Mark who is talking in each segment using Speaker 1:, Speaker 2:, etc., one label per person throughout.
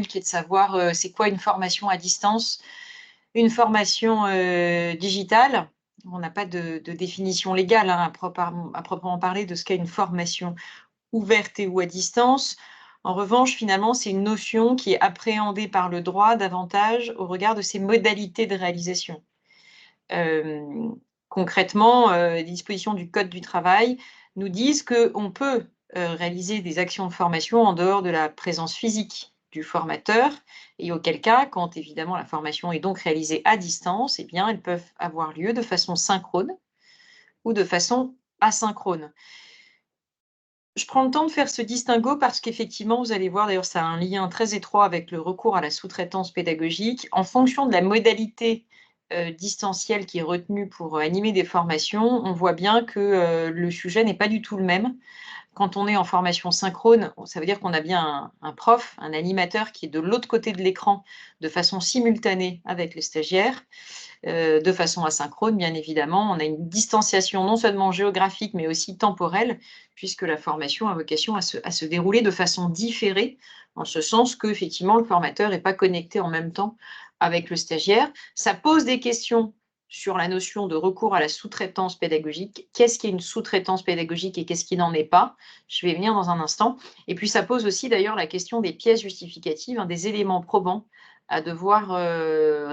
Speaker 1: qui est de savoir c'est quoi une formation à distance, une formation digitale. On n'a pas de définition légale à proprement parler de ce qu'est une formation ouverte ou à distance. En revanche, finalement, c'est une notion qui est appréhendée par le droit davantage au regard de ses modalités de réalisation. Concrètement, les dispositions du code du travail nous disent qu'on peut réaliser des actions de formation en dehors de la présence physique du formateur, et auquel cas, quand évidemment la formation est donc réalisée à distance, eh bien, elles peuvent avoir lieu de façon synchrone ou de façon asynchrone. Je prends le temps de faire ce distinguo parce qu'effectivement, vous allez voir, d'ailleurs, ça a un lien très étroit avec le recours à la sous-traitance pédagogique. En fonction de la modalité distancielle qui est retenue pour animer des formations, on voit bien que le sujet n'est pas du tout le même. Quand on est en formation synchrone, ça veut dire qu'on a bien un prof, un animateur qui est de l'autre côté de l'écran de façon simultanée avec les stagiaires. De façon asynchrone, bien évidemment. On a une distanciation non seulement géographique, mais aussi temporelle, puisque la formation a vocation à se dérouler de façon différée, en ce sens qu'effectivement, le formateur n'est pas connecté en même temps avec le stagiaire. Ça pose des questions sur la notion de recours à la sous-traitance pédagogique. Qu'est-ce qui est une sous-traitance pédagogique et qu'est-ce qui n'en est pas? Je vais y venir dans un instant. Et puis, ça pose aussi d'ailleurs la question des pièces justificatives, des éléments probants à devoir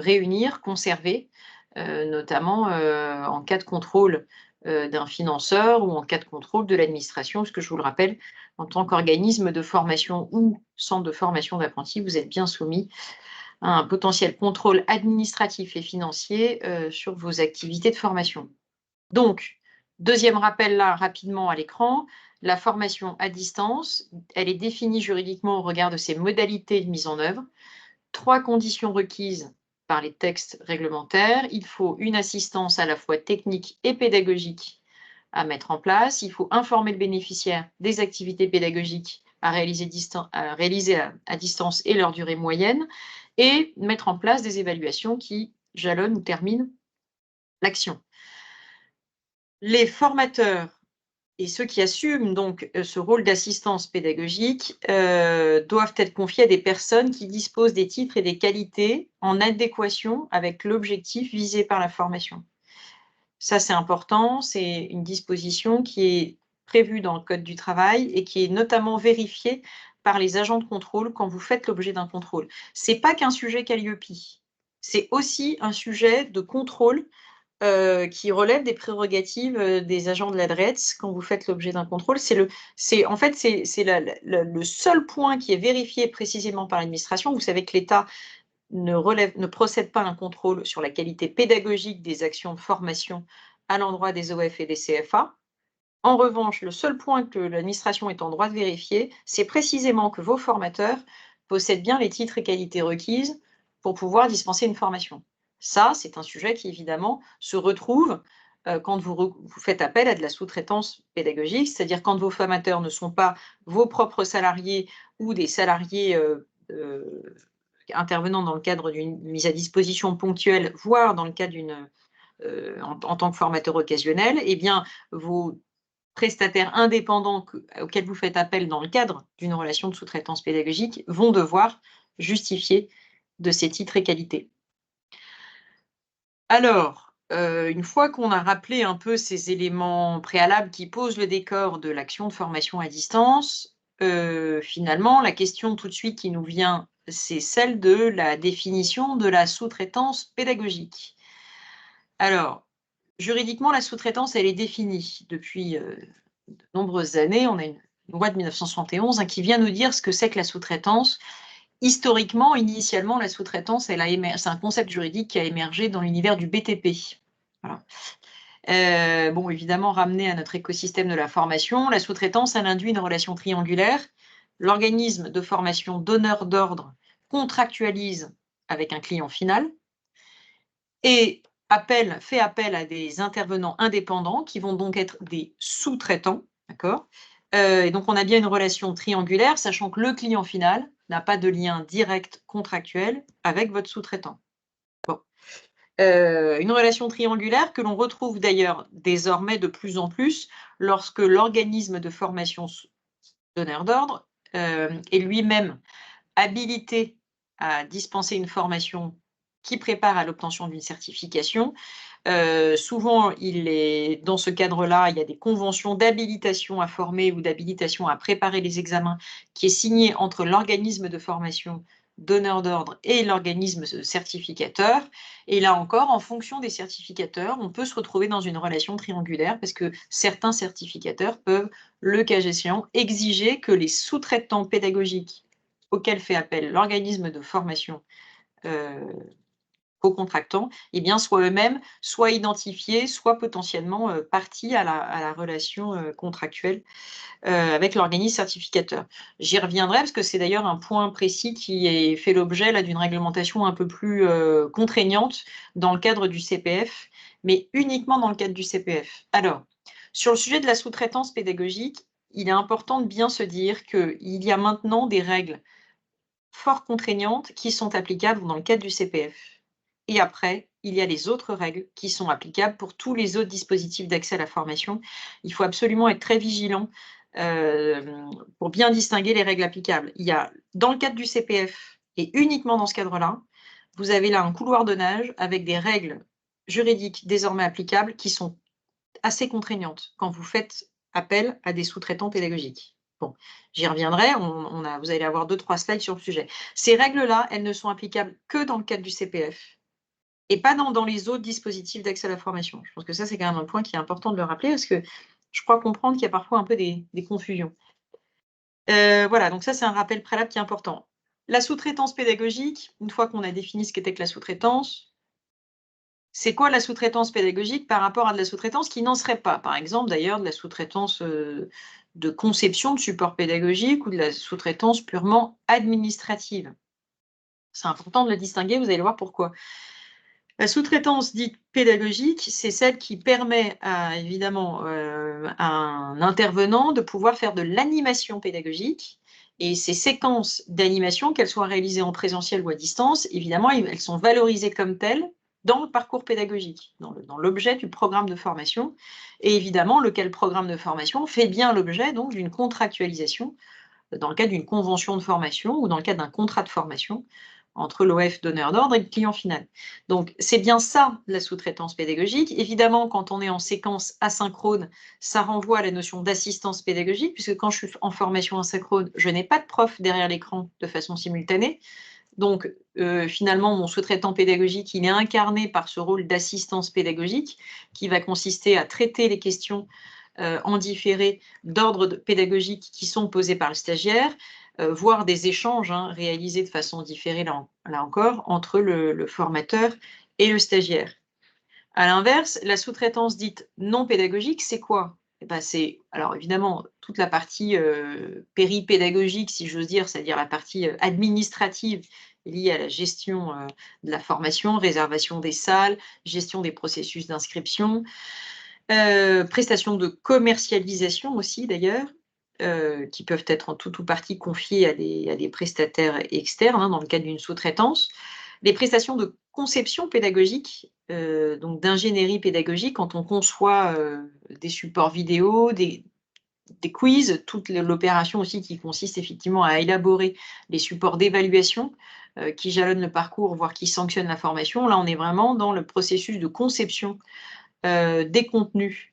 Speaker 1: réunir, conserver, notamment en cas de contrôle d'un financeur ou en cas de contrôle de l'administration, parce que je vous le rappelle, en tant qu'organisme de formation ou centre de formation d'apprentis, vous êtes bien soumis à un potentiel contrôle administratif et financier sur vos activités de formation. Donc, deuxième rappel là, rapidement à l'écran, la formation à distance, elle est définie juridiquement au regard de ses modalités de mise en œuvre. 3 conditions requises par les textes réglementaires. Il faut une assistance à la fois technique et pédagogique à mettre en place. Il faut informer le bénéficiaire des activités pédagogiques à réaliser à distance et leur durée moyenne, et mettre en place des évaluations qui jalonnent ou terminent l'action. Les formateurs et ceux qui assument donc ce rôle d'assistance pédagogique doivent être confiés à des personnes qui disposent des titres et des qualités en adéquation avec l'objectif visé par la formation. Ça, c'est important, c'est une disposition qui est prévue dans le code du travail et qui est notamment vérifiée par les agents de contrôle quand vous faites l'objet d'un contrôle. C'est pas qu'un sujet Calliope, c'est aussi un sujet de contrôle qui relève des prérogatives des agents de la DREETS quand vous faites l'objet d'un contrôle. C'est le seul point qui est vérifié précisément par l'administration. Vous savez que l'État ne procède pas à un contrôle sur la qualité pédagogique des actions de formation à l'endroit des OF et des CFA. En revanche, le seul point que l'administration est en droit de vérifier, c'est précisément que vos formateurs possèdent bien les titres et qualités requises pour pouvoir dispenser une formation. Ça, c'est un sujet qui, évidemment, se retrouve quand vous faites appel à de la sous-traitance pédagogique, c'est-à-dire quand vos formateurs ne sont pas vos propres salariés ou des salariés intervenant dans le cadre d'une mise à disposition ponctuelle, voire dans le cadre en tant que formateur occasionnel, eh bien, vos prestataires indépendants auxquels vous faites appel dans le cadre d'une relation de sous-traitance pédagogique vont devoir justifier de ces titres et qualités. Alors, une fois qu'on a rappelé un peu ces éléments préalables qui posent le décor de l'action de formation à distance, finalement, la question tout de suite qui nous vient, c'est celle de la définition de la sous-traitance pédagogique. Alors, juridiquement, la sous-traitance, elle est définie depuis de nombreuses années. On a une loi de 1971 qui vient nous dire ce que c'est que la sous-traitance. Historiquement, initialement, la sous-traitance, c'est un concept juridique qui a émergé dans l'univers du BTP. Voilà. Bon, évidemment, ramené à notre écosystème de la formation, la sous-traitance, elle induit une relation triangulaire. L'organisme de formation donneur d'ordre contractualise avec un client final et fait appel à des intervenants indépendants qui vont donc être des sous-traitants, d'accord? Et donc on a bien une relation triangulaire, sachant que le client final n'a pas de lien direct contractuel avec votre sous-traitant. Bon. Une relation triangulaire que l'on retrouve d'ailleurs désormais de plus en plus lorsque l'organisme de formation donneur d'ordre est lui-même habilité à dispenser une formation qui prépare à l'obtention d'une certification. Souvent, dans ce cadre-là, il y a des conventions d'habilitation à former ou d'habilitation à préparer les examens qui est signée entre l'organisme de formation donneur d'ordre et l'organisme certificateur. Et là encore, en fonction des certificateurs, on peut se retrouver dans une relation triangulaire parce que certains certificateurs peuvent, le cas échéant, exiger que les sous-traitants pédagogiques auxquels fait appel l'organisme de formation co-contractant, eh bien, soient eux-mêmes soit identifiés, soit potentiellement partie à la relation contractuelle avec l'organisme certificateur. J'y reviendrai parce que c'est d'ailleurs un point précis qui est fait l'objet là d'une réglementation un peu plus contraignante dans le cadre du CPF, mais uniquement dans le cadre du CPF. Alors, sur le sujet de la sous-traitance pédagogique, il est important de bien se dire qu'il y a maintenant des règles fort contraignantes qui sont applicables dans le cadre du CPF. Et après, il y a les autres règles qui sont applicables pour tous les autres dispositifs d'accès à la formation. Il faut absolument être très vigilant pour bien distinguer les règles applicables. Il y a, dans le cadre du CPF, et uniquement dans ce cadre-là, vous avez là un couloir de nage avec des règles juridiques désormais applicables qui sont assez contraignantes quand vous faites appel à des sous-traitants pédagogiques. Bon, j'y reviendrai, vous allez avoir 2-3 slides sur le sujet. Ces règles-là, elles ne sont applicables que dans le cadre du CPF et pas dans les autres dispositifs d'accès à la formation. Je pense que ça, c'est quand même un point qui est important de le rappeler parce que je crois comprendre qu'il y a parfois un peu des confusions. Voilà, donc ça, c'est un rappel préalable qui est important. La sous-traitance pédagogique, une fois qu'on a défini ce qu'était que la sous-traitance, c'est quoi la sous-traitance pédagogique par rapport à de la sous-traitance qui n'en serait pas? Par exemple, d'ailleurs, de la sous-traitance de conception de support pédagogique ou de la sous-traitance purement administrative. C'est important de le distinguer, vous allez voir pourquoi. La sous-traitance dite pédagogique, c'est celle qui permet à, évidemment, à un intervenant de pouvoir faire de l'animation pédagogique. Et ces séquences d'animation, qu'elles soient réalisées en présentiel ou à distance, évidemment, elles sont valorisées comme telles dans le parcours pédagogique, dans l'objet du programme de formation. Et évidemment, lequel programme de formation fait bien l'objet donc d'une contractualisation dans le cadre d'une convention de formation ou dans le cadre d'un contrat de formation entre l'OF donneur d'ordre et le client final. Donc, c'est bien ça, la sous-traitance pédagogique. Évidemment, quand on est en séquence asynchrone, ça renvoie à la notion d'assistance pédagogique, puisque quand je suis en formation asynchrone, je n'ai pas de prof derrière l'écran de façon simultanée. Donc, finalement, mon sous-traitant pédagogique, il est incarné par ce rôle d'assistance pédagogique qui va consister à traiter les questions en différé d'ordre pédagogique qui sont posés par le stagiaire, voire des échanges réalisés de façon différée, là encore, entre le formateur et le stagiaire. À l'inverse, la sous-traitance dite non pédagogique, c'est quoi? Eh ben, c'est, alors évidemment, toute la partie péripédagogique, si j'ose dire, c'est-à-dire la partie administrative liée à la gestion de la formation, réservation des salles, gestion des processus d'inscription, prestations de commercialisation aussi d'ailleurs, qui peuvent être en tout ou partie confiées à des prestataires externes, dans le cadre d'une sous-traitance. Les prestations de conception pédagogique, donc d'ingénierie pédagogique, quand on conçoit, des supports vidéo, des quiz, toute l'opération aussi qui consiste effectivement à élaborer les supports d'évaluation, qui jalonnent le parcours, voire qui sanctionnent la formation. Là, on est vraiment dans le processus de conception des contenus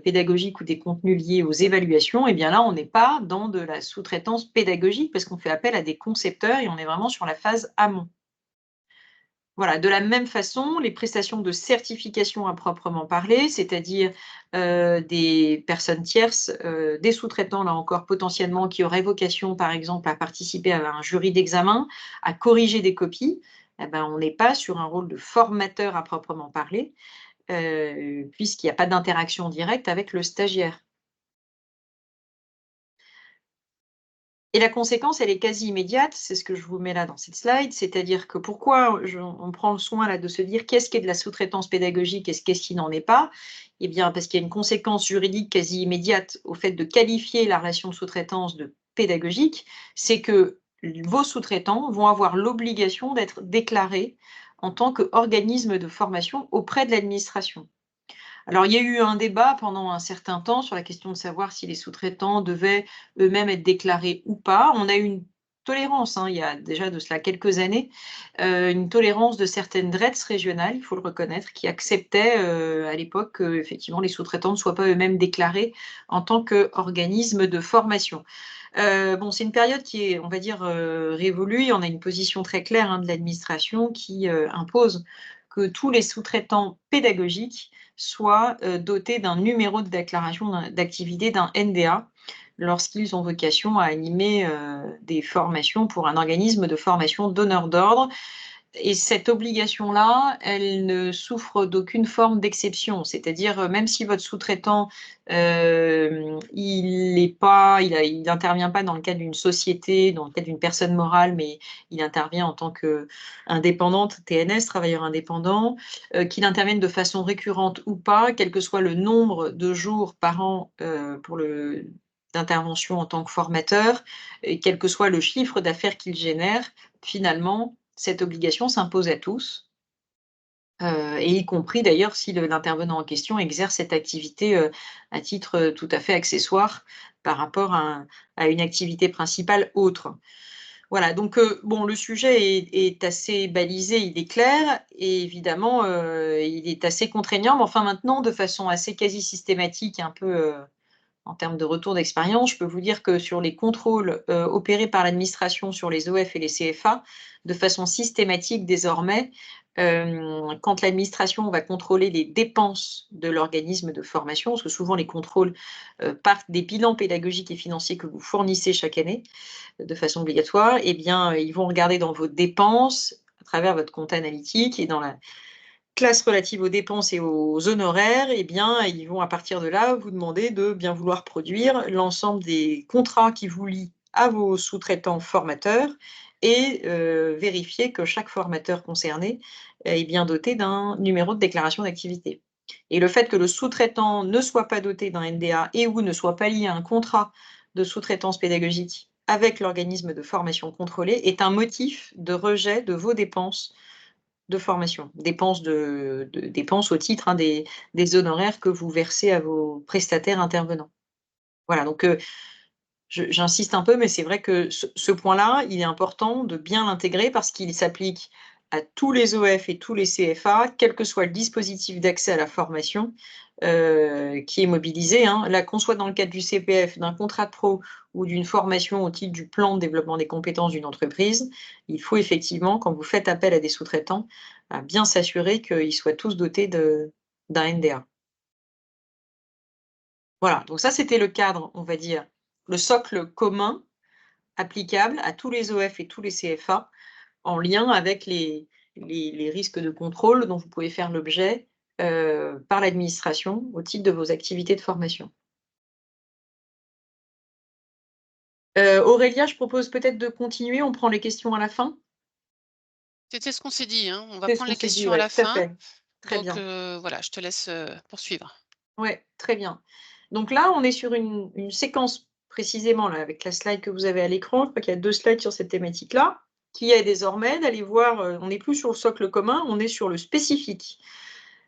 Speaker 1: pédagogiques ou des contenus liés aux évaluations, et bien là, on n'est pas dans de la sous-traitance pédagogique parce qu'on fait appel à des concepteurs et on est vraiment sur la phase amont. Voilà, de la même façon, les prestations de certification à proprement parler, c'est-à-dire des personnes tierces, des sous-traitants, là encore, potentiellement, qui auraient vocation, par exemple, à participer à un jury d'examen, à corriger des copies, eh ben, on n'est pas sur un rôle de formateur à proprement parler, puisqu'il n'y a pas d'interaction directe avec le stagiaire. Et la conséquence, elle est quasi immédiate, c'est ce que je vous mets là dans cette slide, c'est-à-dire que pourquoi on prend le soin là de se dire qu'est-ce qui est de la sous-traitance pédagogique et qu'est-ce qui n'en est pas? Eh bien, parce qu'il y a une conséquence juridique quasi immédiate au fait de qualifier la relation de sous-traitance de pédagogique, c'est que vos sous-traitants vont avoir l'obligation d'être déclarés en tant qu'organisme de formation auprès de l'administration. Alors, il y a eu un débat pendant un certain temps sur la question de savoir si les sous-traitants devaient eux-mêmes être déclarés ou pas. On a eu une tolérance, hein, il y a déjà de cela quelques années, une tolérance de certaines DRETS régionales, il faut le reconnaître, qui acceptaient, à l'époque, qu'effectivement les sous-traitants ne soient pas eux-mêmes déclarés en tant qu'organismes de formation. Bon, c'est une période qui est, on va dire, révolue. On a une position très claire, hein, de l'administration qui, impose que tous les sous-traitants pédagogiques soient, dotés d'un numéro de déclaration d'activité, d'un NDA, lorsqu'ils ont vocation à animer, des formations pour un organisme de formation donneur d'ordre. Et cette obligation-là, elle ne souffre d'aucune forme d'exception. C'est-à-dire, même si votre sous-traitant, il n'intervient pas dans le cadre d'une société, dans le cadre d'une personne morale, mais il intervient en tant qu'indépendante, TNS, travailleur indépendant, qu'il intervienne de façon récurrente ou pas, quel que soit le nombre de jours par an, d'intervention en tant que formateur, et quel que soit le chiffre d'affaires qu'il génère, finalement, cette obligation s'impose à tous, et y compris d'ailleurs si l'intervenant en question exerce cette activité, à titre, tout à fait accessoire par rapport à une activité principale autre. Voilà, donc bon, le sujet est assez balisé, il est clair et évidemment, il est assez contraignant, mais enfin maintenant de façon assez quasi systématique, un peu, en termes de retour d'expérience, je peux vous dire que sur les contrôles, opérés par l'administration sur les OF et les CFA, de façon systématique désormais, quand l'administration va contrôler les dépenses de l'organisme de formation, parce que souvent les contrôles, partent des bilans pédagogiques et financiers que vous fournissez chaque année, de façon obligatoire, eh bien, ils vont regarder dans vos dépenses, à travers votre compte analytique et dans la classe relative aux dépenses et aux honoraires, eh bien, ils vont à partir de là vous demander de bien vouloir produire l'ensemble des contrats qui vous lient à vos sous-traitants formateurs et vérifier que chaque formateur concerné est bien doté d'un numéro de déclaration d'activité. Et le fait que le sous-traitant ne soit pas doté d'un NDA et ou ne soit pas lié à un contrat de sous-traitance pédagogique avec l'organisme de formation contrôlé est un motif de rejet de vos dépenses de formation, dépenses au titre, hein, des honoraires que vous versez à vos prestataires intervenants. Voilà, donc j'insiste un peu, mais c'est vrai que ce point-là, il est important de bien l'intégrer parce qu'il s'applique à tous les OF et tous les CFA, quel que soit le dispositif d'accès à la formation, qui est mobilisé, hein. Là, qu'on soit dans le cadre du CPF, d'un contrat de pro ou d'une formation au titre du plan de développement des compétences d'une entreprise, il faut effectivement, quand vous faites appel à des sous-traitants, à bien s'assurer qu'ils soient tous dotés d'un NDA. Voilà, donc ça, c'était le cadre, on va dire, le socle commun applicable à tous les OF et tous les CFA, en lien avec les risques de contrôle dont vous pouvez faire l'objet, par l'administration au titre de vos activités de formation. Aurélia, je propose peut-être de continuer, on prend les questions à la fin?
Speaker 2: C'était ce qu'on s'est dit, hein, on va
Speaker 1: C'est ce
Speaker 2: prendre
Speaker 1: qu'on
Speaker 2: les
Speaker 1: s'est dit,
Speaker 2: questions à
Speaker 1: ouais,
Speaker 2: la
Speaker 1: tout à
Speaker 2: fin.
Speaker 1: fait. Très
Speaker 2: Donc
Speaker 1: bien.
Speaker 2: voilà, je te laisse, poursuivre.
Speaker 1: Ouais, très bien. Donc là, on est sur une séquence précisément là, avec la slide que vous avez à l'écran. Je crois qu'il y a 2 slides sur cette thématique-là, qui est désormais d'aller voir, on n'est plus sur le socle commun, on est sur le spécifique.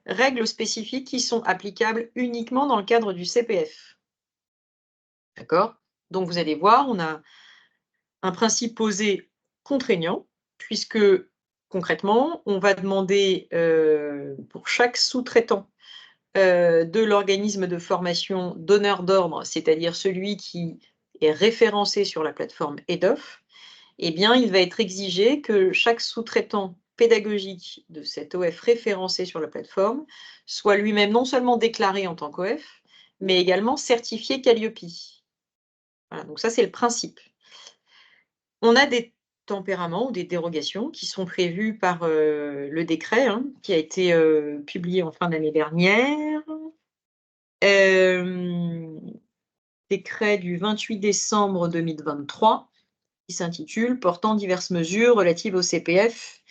Speaker 1: Règles spécifiques qui sont applicables uniquement dans le cadre du CPF. D'accord? Donc vous allez voir, on a un principe posé contraignant, puisque concrètement, on va demander, pour chaque sous-traitant, de l'organisme de formation donneur d'ordre, c'est-à-dire celui qui est référencé sur la plateforme EDOF, eh bien, il va être exigé que chaque sous-traitant pédagogique de cet OF référencé sur la plateforme soit lui-même non seulement déclaré en tant qu'OF, mais également certifié Qualiopi. Voilà, donc ça, c'est le principe. On a des tempéraments ou des dérogations qui sont prévues par, le décret, hein, qui a été, publié en fin d'année dernière. Hem, Décret du 28 décembre 2023 qui s'intitule «Portant diverses mesures relatives au CPF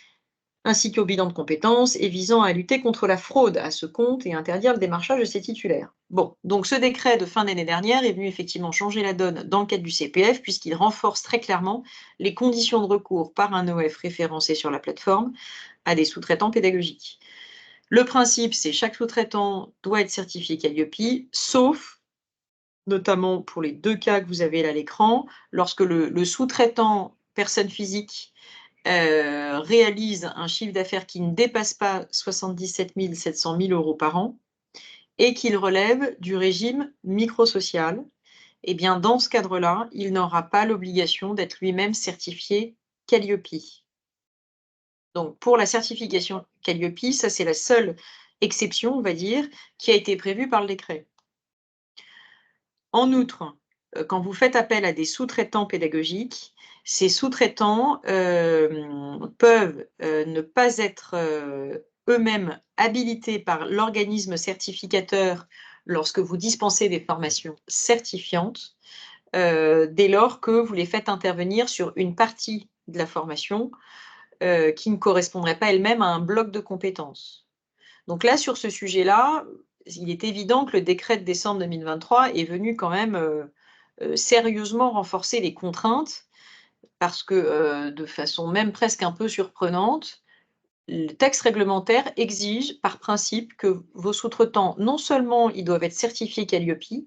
Speaker 1: ainsi qu'au bilan de compétences et visant à lutter contre la fraude à ce compte et interdire le démarchage de ses titulaires». Bon, donc ce décret de fin d'année dernière est venu effectivement changer la donne dans le cadre du CPF puisqu'il renforce très clairement les conditions de recours par un OF référencé sur la plateforme à des sous-traitants pédagogiques. Le principe, c'est chaque sous-traitant doit être certifié Qualiopi, sauf, notamment pour les 2 cas que vous avez là à l'écran, lorsque le sous-traitant personne physique réalise un chiffre d'affaires qui ne dépasse pas 77 700 000 € par an et qu'il relève du régime microsocial, eh bien, dans ce cadre-là, il n'aura pas l'obligation d'être lui-même certifié Calliope. Donc, pour la certification Calliope, ça, c'est la seule exception, on va dire, qui a été prévue par le décret. En outre, quand vous faites appel à des sous-traitants pédagogiques, ces sous-traitants peuvent ne pas être eux-mêmes habilités par l'organisme certificateur lorsque vous dispensez des formations certifiantes, dès lors que vous les faites intervenir sur une partie de la formation qui ne correspondrait pas elle-même à un bloc de compétences. Donc là, sur ce sujet-là, il est évident que le décret de décembre 2023 est venu quand même sérieusement renforcer les contraintes parce que, de façon même presque un peu surprenante, le texte réglementaire exige par principe que vos sous-traitants, non seulement ils doivent être certifiés Calliope,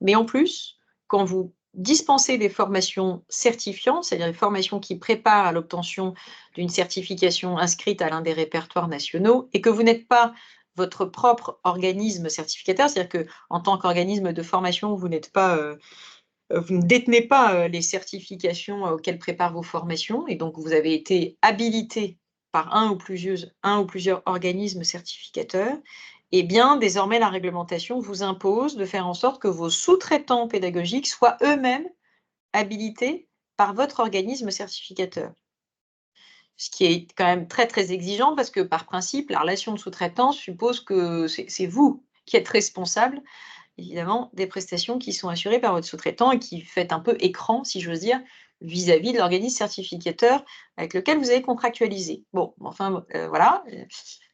Speaker 1: mais en plus, quand vous dispensez des formations certifiantes, c'est-à-dire des formations qui préparent à l'obtention d'une certification inscrite à l'un des répertoires nationaux et que vous n'êtes pas votre propre organisme certificataire, c'est-à-dire qu'en tant qu'organisme de formation, vous n'êtes pas, vous ne détenez pas les certifications auxquelles préparent vos formations et donc vous avez été habilité par un ou plusieurs organismes certificateurs, eh bien, désormais, la réglementation vous impose de faire en sorte que vos sous-traitants pédagogiques soient eux-mêmes habilités par votre organisme certificateur. Ce qui est quand même très, très exigeant parce que, par principe, la relation de sous-traitance suppose que c'est vous qui êtes responsable évidemment, des prestations qui sont assurées par votre sous-traitant et qui fait un peu écran, si j'ose dire, vis-à-vis de l'organisme certificateur avec lequel vous avez contractualisé. Bon, enfin, voilà,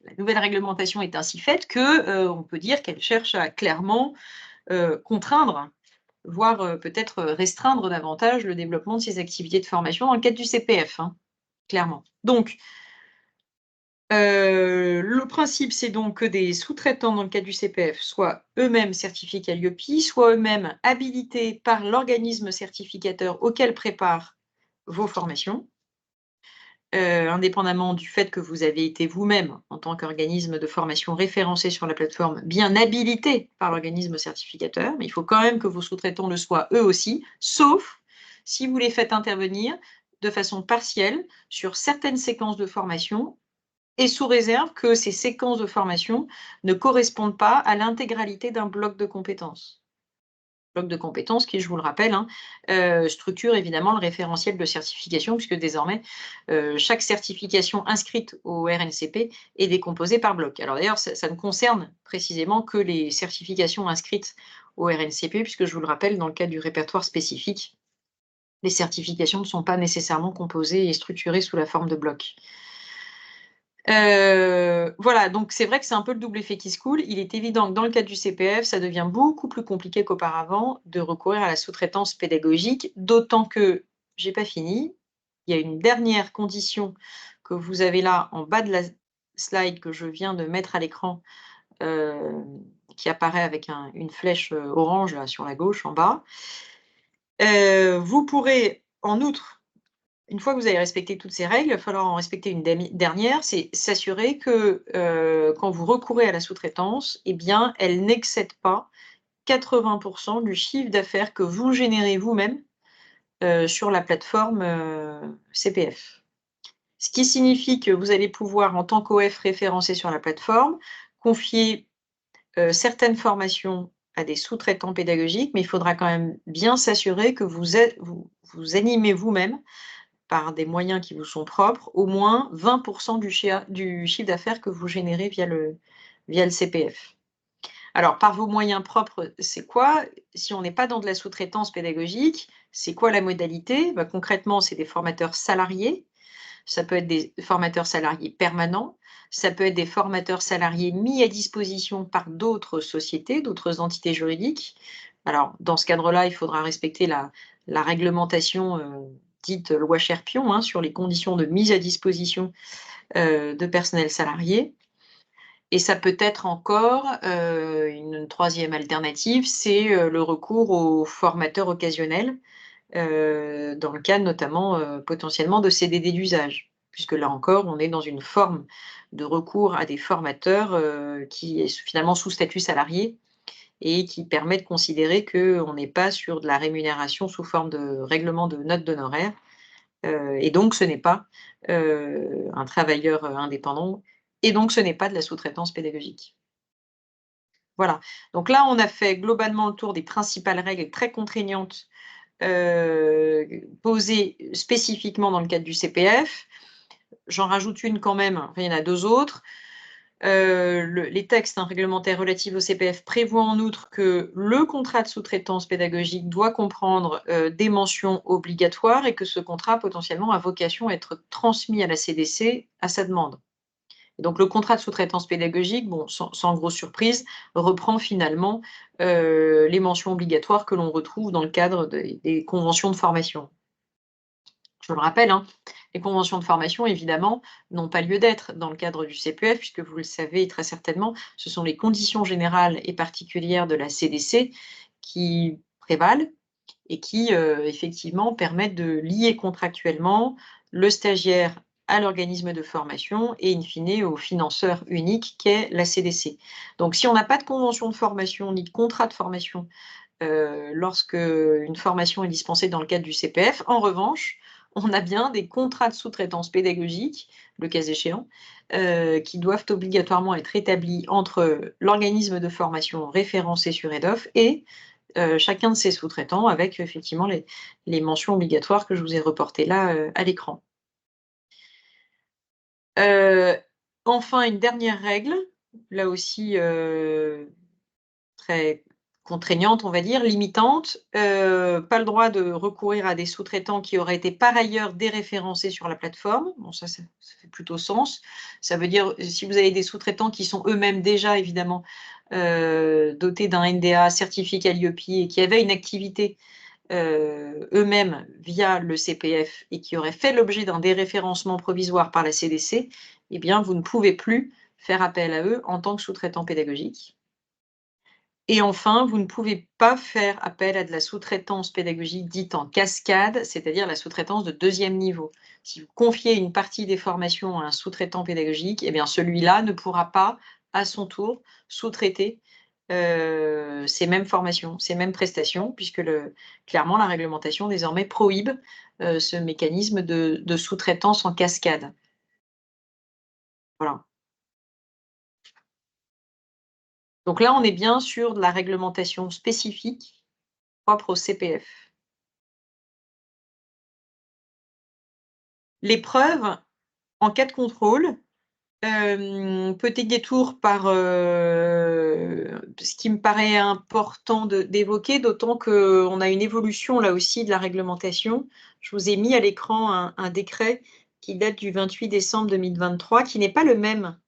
Speaker 1: la nouvelle réglementation est ainsi faite que, on peut dire qu'elle cherche à clairement, contraindre, voire, peut-être, restreindre davantage le développement de ces activités de formation dans le cadre du CPF, hein, clairement. Donc, le principe, c'est donc que des sous-traitants dans le cadre du CPF soient eux-mêmes certifiés Calliope, soient eux-mêmes habilités par l'organisme certificateur auquel préparent vos formations, indépendamment du fait que vous avez été vous-même, en tant qu'organisme de formation référencé sur la plateforme, bien habilité par l'organisme certificateur, mais il faut quand même que vos sous-traitants le soient eux aussi, sauf si vous les faites intervenir de façon partielle sur certaines séquences de formation et sous réserve que ces séquences de formation ne correspondent pas à l'intégralité d'un bloc de compétences. Bloc de compétences qui, je vous le rappelle, hein, structure évidemment le référentiel de certification puisque désormais, chaque certification inscrite au RNCP est décomposée par bloc. Alors d'ailleurs, ça ne concerne précisément que les certifications inscrites au RNCP puisque, je vous le rappelle, dans le cadre du répertoire spécifique, les certifications ne sont pas nécessairement composées et structurées sous la forme de blocs. Voilà, donc c'est vrai que c'est un peu le double effet qui se coule. Il est évident que dans le cadre du CPF, ça devient beaucoup plus compliqué qu'auparavant de recourir à la sous-traitance pédagogique, d'autant que j'ai pas fini. Il y a une dernière condition que vous avez là en bas de la slide que je viens de mettre à l'écran, qui apparaît avec une flèche, orange là sur la gauche en bas. Vous pourrez en outre, une fois que vous avez respecté toutes ces règles, il va falloir en respecter une dernière, c'est s'assurer que, quand vous recourez à la sous-traitance, eh bien, elle n'excède pas 80 du chiffre d'affaires que vous générez vous-même, sur la plateforme, CPF. Ce qui signifie que vous allez pouvoir, en tant qu'OF référencé sur la plateforme, confier, certaines formations à des sous-traitants pédagogiques, mais il faudra quand même bien s'assurer que vous animez vous-même par des moyens qui vous sont propres, au moins 20 du chiffre d'affaires que vous générez via le CPF. Alors, par vos moyens propres, c'est quoi? Si on n'est pas dans de la sous-traitance pédagogique, c'est quoi la modalité? Bah, concrètement, c'est des formateurs salariés, ça peut être des formateurs salariés permanents, ça peut être des formateurs salariés mis à disposition par d'autres sociétés, d'autres entités juridiques. Alors, dans ce cadre-là, il faudra respecter la réglementation, dite loi Cherpion, hein, sur les conditions de mise à disposition, de personnel salarié. Et ça peut être encore, une troisième alternative, c'est, le recours aux formateurs occasionnels, dans le cadre notamment potentiellement de CDD d'usage, puisque là encore, on est dans une forme de recours à des formateurs qui est finalement sous statut salarié et qui permet de considérer qu'on n'est pas sur de la rémunération sous forme de règlement de notes d'honoraires, et donc ce n'est pas un travailleur indépendant, et donc ce n'est pas de la sous-traitance pédagogique. Voilà, donc là, on a fait globalement le tour des principales règles très contraignantes posées spécifiquement dans le cadre du CPF. J'en rajoute une quand même, enfin, il y en a 2 autres. Les textes réglementaires relatifs au CPF prévoient en outre que le contrat de sous-traitance pédagogique doit comprendre des mentions obligatoires et que ce contrat potentiellement a vocation à être transmis à la CDC à sa demande. Et donc le contrat de sous-traitance pédagogique, bon, sans grosse surprise, reprend finalement les mentions obligatoires que l'on retrouve dans le cadre des conventions de formation. Je le rappelle, hein, les conventions de formation, évidemment, n'ont pas lieu d'être dans le cadre du CPF, puisque vous le savez très certainement, ce sont les conditions générales et particulières de la CDC qui prévalent et qui, effectivement, permettent de lier contractuellement le stagiaire à l'organisme de formation et in fine au financeur unique qu'est la CDC. Donc si on n'a pas de convention de formation ni de contrat de formation lorsque une formation est dispensée dans le cadre du CPF, en revanche, on a bien des contrats de sous-traitance pédagogique, le cas échéant, qui doivent obligatoirement être établis entre l'organisme de formation référencé sur EDOF et chacun de ses sous-traitants avec effectivement les mentions obligatoires que je vous ai reportées là à l'écran. Enfin, une dernière règle, là aussi très contraignante, on va dire, limitante, pas le droit de recourir à des sous-traitants qui auraient été par ailleurs déréférencés sur la plateforme. Bon, ça fait plutôt sens. Ça veut dire, si vous avez des sous-traitants qui sont eux-mêmes déjà évidemment dotés d'un NDA certifié à l'IEPI et qui avaient une activité eux-mêmes via le CPF et qui auraient fait l'objet d'un déréférencement provisoire par la CDC, eh bien, vous ne pouvez plus faire appel à eux en tant que sous-traitant pédagogique. Et enfin, vous ne pouvez pas faire appel à de la sous-traitance pédagogique dite en cascade, c'est-à-dire la sous-traitance de 2e niveau. Si vous confiez une partie des formations à un sous-traitant pédagogique, eh bien celui-là ne pourra pas, à son tour, sous-traiter ces mêmes formations, ces mêmes prestations, puisque clairement la réglementation désormais prohibe ce mécanisme de sous-traitance en cascade. Voilà. Donc là, on est bien sur de la réglementation spécifique propre au CPF. L'épreuve, en cas de contrôle, petit détour par ce qui me paraît important d'évoquer, d'autant qu'on a une évolution là aussi de la réglementation. Je vous ai mis à l'écran un décret qui date du 28 décembre 2023, qui n'est pas le même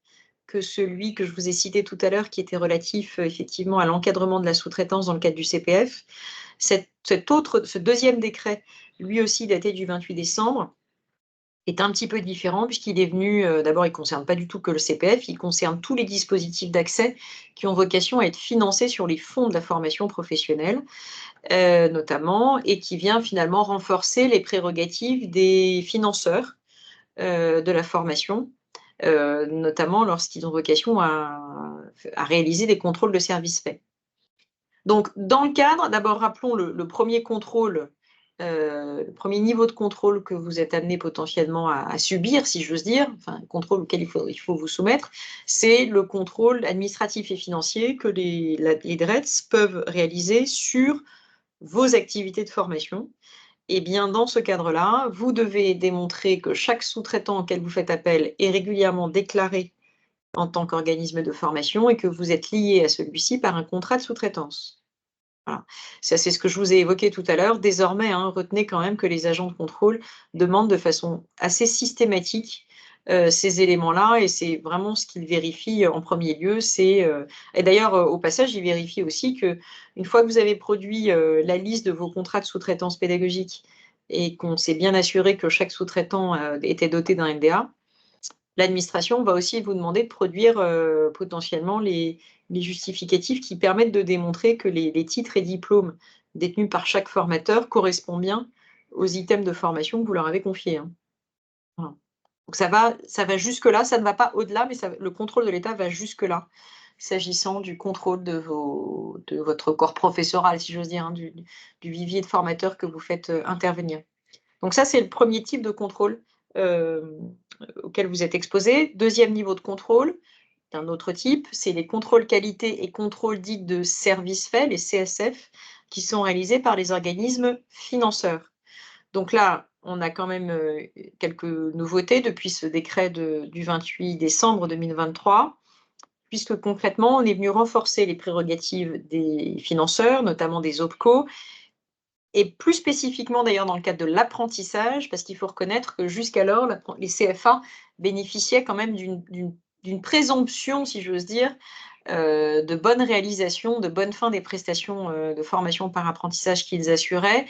Speaker 1: que celui que je vous ai cité tout à l'heure, qui était relatif effectivement à l'encadrement de la sous-traitance dans le cadre du CPF. Ce 2e décret, lui aussi daté du 28 décembre, est un petit peu différent puisqu'il est venu, d'abord il ne concerne pas du tout que le CPF, il concerne tous les dispositifs d'accès qui ont vocation à être financés sur les fonds de la formation professionnelle, notamment, et qui vient finalement renforcer les prérogatives des financeurs de la formation, notamment lorsqu'ils ont vocation à réaliser des contrôles de services faits. Donc dans le cadre, d'abord rappelons le premier contrôle, le premier niveau de contrôle que vous êtes amené potentiellement à subir, si j'ose dire, enfin contrôle auquel il faut vous soumettre, c'est le contrôle administratif et financier que les DRETS peuvent réaliser sur vos activités de formation. Et bien dans ce cadre-là, vous devez démontrer que chaque sous-traitant auquel vous faites appel est régulièrement déclaré en tant qu'organisme de formation et que vous êtes lié à celui-ci par un contrat de sous-traitance. Voilà. Ça, c'est ce que je vous ai évoqué tout à l'heure. Désormais, hein, retenez quand même que les agents de contrôle demandent de façon assez systématique ces éléments-là, et c'est vraiment ce qu'ils vérifient en premier lieu. Et d'ailleurs, au passage, ils vérifient aussi qu'une fois que vous avez produit la liste de vos contrats de sous-traitance pédagogique et qu'on s'est bien assuré que chaque sous-traitant était doté d'un NDA, l'administration va aussi vous demander de produire potentiellement les justificatifs qui permettent de démontrer que les titres et diplômes détenus par chaque formateur correspondent bien aux items de formation que vous leur avez confiés, hein. Voilà. Donc ça va jusque-là, ça ne va pas au-delà, mais le contrôle de l'État va jusque-là, s'agissant du contrôle de votre corps professoral, si j'ose dire, hein, du vivier de formateurs que vous faites, intervenir. Donc ça, c'est le premier type de contrôle, auquel vous êtes exposé. Deuxième niveau de contrôle, d'un autre type, c'est les contrôles qualité et contrôles dits de services faits, les CSF, qui sont réalisés par les organismes financeurs. Donc là, on a quand même, quelques nouveautés depuis ce décret du 28 décembre 2023, puisque concrètement, on est venu renforcer les prérogatives des financeurs, notamment des OPCO, et plus spécifiquement d'ailleurs dans le cadre de l'apprentissage, parce qu'il faut reconnaître que jusqu'alors, les CFA bénéficiaient quand même d'une présomption, si j'ose dire, de bonne réalisation, de bonne fin des prestations, de formation par apprentissage qu'ils assuraient.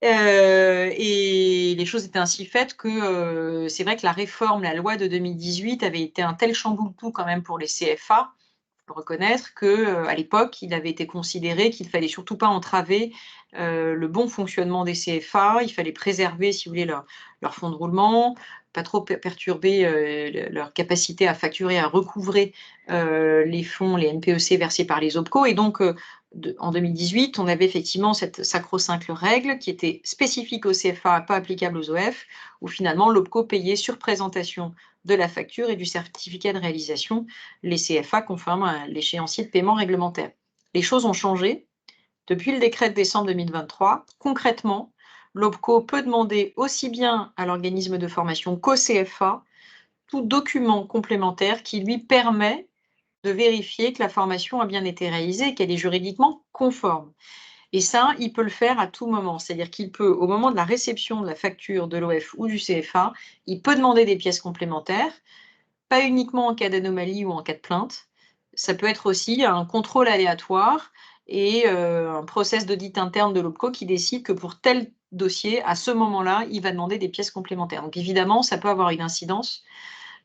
Speaker 1: Et les choses étaient ainsi faites que, c'est vrai que la loi de 2018 avait été un tel chamboule-tout quand même pour les CFA, faut reconnaître que, à l'époque, il avait été considéré qu'il fallait surtout pas entraver, le bon fonctionnement des CFA. Il fallait préserver, si vous voulez, leur fonds de roulement, pas trop perturber, leur capacité à facturer, à recouvrer, les fonds, les NPEC versés par les OPCO. Et donc, en 2018, on avait effectivement cette sacro-sainte règle qui était spécifique aux CFA, pas applicable aux OF, où finalement l'OPCO payait sur présentation de la facture et du certificat de réalisation les CFA conformément à l'échéancier de paiement réglementaire. Les choses ont changé depuis le décret de décembre 2023. Concrètement, l'OPCO peut demander aussi bien à l'organisme de formation qu'au CFA tout document complémentaire qui lui permet de vérifier que la formation a bien été réalisée et qu'elle est juridiquement conforme. Et ça, il peut le faire à tout moment. C'est-à-dire qu'il peut, au moment de la réception de la facture de l'OF ou du CFA, il peut demander des pièces complémentaires, pas uniquement en cas d'anomalie ou en cas de plainte. Ça peut être aussi un contrôle aléatoire et un process d'audit interne de l'OPCO qui décide que pour tel dossier, à ce moment-là, il va demander des pièces complémentaires. Donc évidemment, ça peut avoir une incidence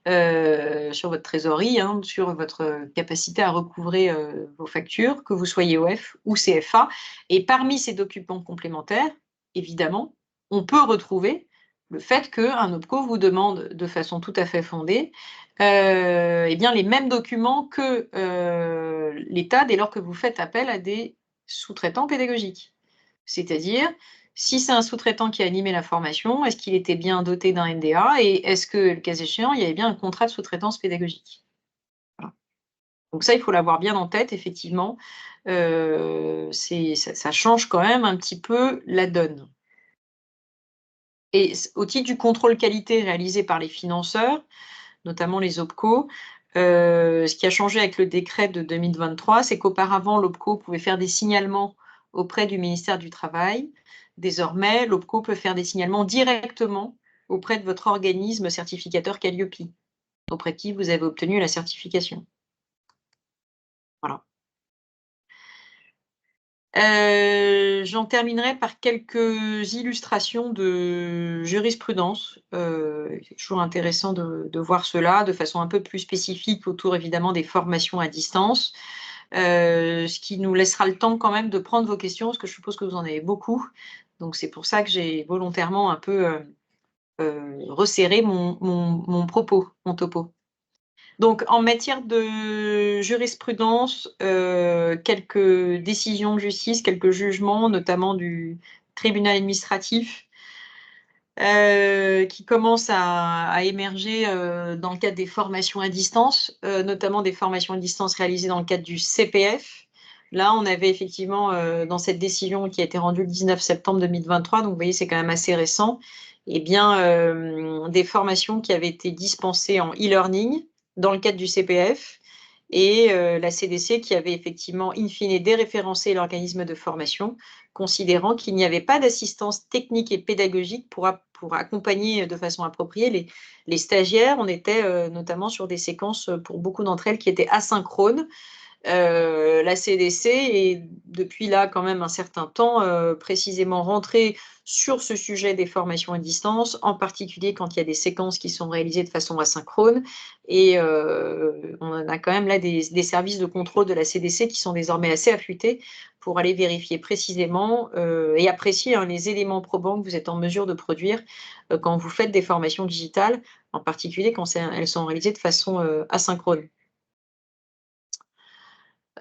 Speaker 1: sur votre trésorerie, hein, sur votre capacité à recouvrer vos factures, que vous soyez OF ou CFA. Et parmi ces documents complémentaires, évidemment, on peut retrouver le fait qu'un OPCO vous demande de façon tout à fait fondée eh bien, les mêmes documents que l'État dès lors que vous faites appel à des sous-traitants pédagogiques. C'est-à-dire, si c'est un sous-traitant qui a animé la formation, est-ce qu'il était bien doté d'un NDA et est-ce que, le cas échéant, il y avait bien un contrat de sous-traitance pédagogique? Voilà. Donc ça, il faut l'avoir bien en tête, effectivement. Ça change quand même un petit peu la donne. Et au titre du contrôle qualité réalisé par les financeurs, notamment les OPCO, ce qui a changé avec le décret de 2023, c'est qu'auparavant, l'OPCO pouvait faire des signalements auprès du ministère du Travail. Désormais, l'OPCO peut faire des signalements directement auprès de votre organisme certificateur Calliope, auprès de qui vous avez obtenu la certification. Voilà. J'en terminerai par quelques illustrations de jurisprudence. C'est toujours intéressant de voir cela de façon un peu plus spécifique autour évidemment des formations à distance. Ce qui nous laissera le temps quand même de prendre vos questions, parce que je suppose que vous en avez beaucoup. Donc c'est pour ça que j'ai volontairement un peu resserré mon propos, mon topo. Donc, en matière de jurisprudence, quelques décisions de justice, quelques jugements, notamment du tribunal administratif, qui commencent à émerger, dans le cadre des formations à distance, notamment des formations à distance réalisées dans le cadre du CPF. Là, on avait effectivement, dans cette décision qui a été rendue le 19 septembre 2023, donc vous voyez, c'est quand même assez récent, eh bien, des formations qui avaient été dispensées en e-learning dans le cadre du CPF et la CDC qui avait effectivement in fine déréférencé l'organisme de formation, considérant qu'il n'y avait pas d'assistance technique et pédagogique pour accompagner de façon appropriée les stagiaires. On était notamment sur des séquences, pour beaucoup d'entre elles, qui étaient asynchrones, La CDC est depuis là quand même un certain temps, précisément rentrée sur ce sujet des formations à distance, en particulier quand il y a des séquences qui sont réalisées de façon asynchrone et on a quand même là des services de contrôle de la CDC qui sont désormais assez affûtés pour aller vérifier précisément, et apprécier, hein, les éléments probants que vous êtes en mesure de produire, quand vous faites des formations digitales, en particulier quand elles sont réalisées de façon, asynchrone.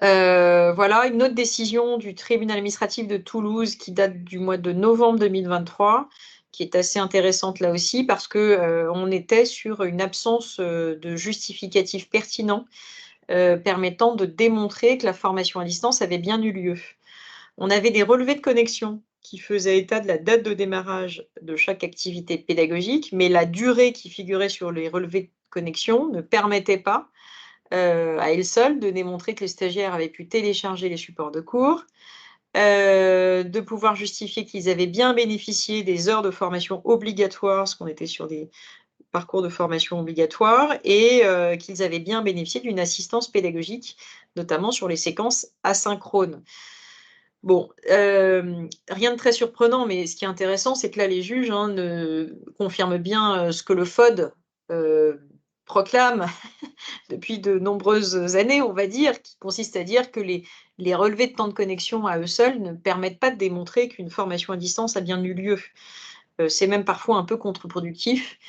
Speaker 1: Voilà, une autre décision du tribunal administratif de Toulouse qui date du mois de novembre 2023, qui est assez intéressante là aussi parce que, on était sur une absence, de justificatif pertinent, permettant de démontrer que la formation à distance avait bien eu lieu. On avait des relevés de connexion qui faisaient état de la date de démarrage de chaque activité pédagogique, mais la durée qui figurait sur les relevés de connexion ne permettait pas, à elle seule, de démontrer que les stagiaires avaient pu télécharger les supports de cours, de pouvoir justifier qu'ils avaient bien bénéficié des heures de formation obligatoires, parce qu'on était sur des parcours de formation obligatoires et qu'ils avaient bien bénéficié d'une assistance pédagogique, notamment sur les séquences asynchrones. Bon, rien de très surprenant, mais ce qui est intéressant, c'est que là, les juges, hein, confirment bien, ce que le FOD, proclame depuis de nombreuses années, on va dire, qui consiste à dire que les relevés de temps de connexion à eux seuls ne permettent pas de démontrer qu'une formation à distance a bien eu lieu. C'est même parfois un peu contre-productif,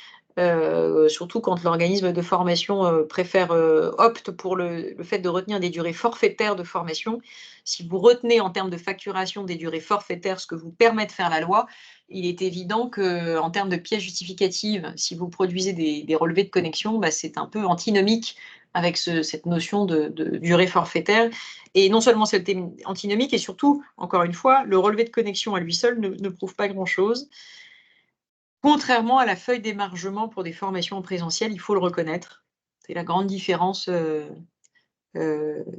Speaker 1: surtout quand l'organisme de formation, opte pour le fait de retenir des durées forfaitaires de formation. Si vous retenez en termes de facturation des durées forfaitaires, ce que vous permet de faire la loi, il est évident qu'en termes de pièces justificatives, si vous produisez des relevés de connexion, bah, c'est un peu antinomique avec cette notion de durée forfaitaire et non seulement c'est antinomique et surtout, encore une fois, le relevé de connexion à lui seul ne prouve pas grand-chose. Contrairement à la feuille d'émargement pour des formations en présentiel, il faut le reconnaître. C'est la grande différence,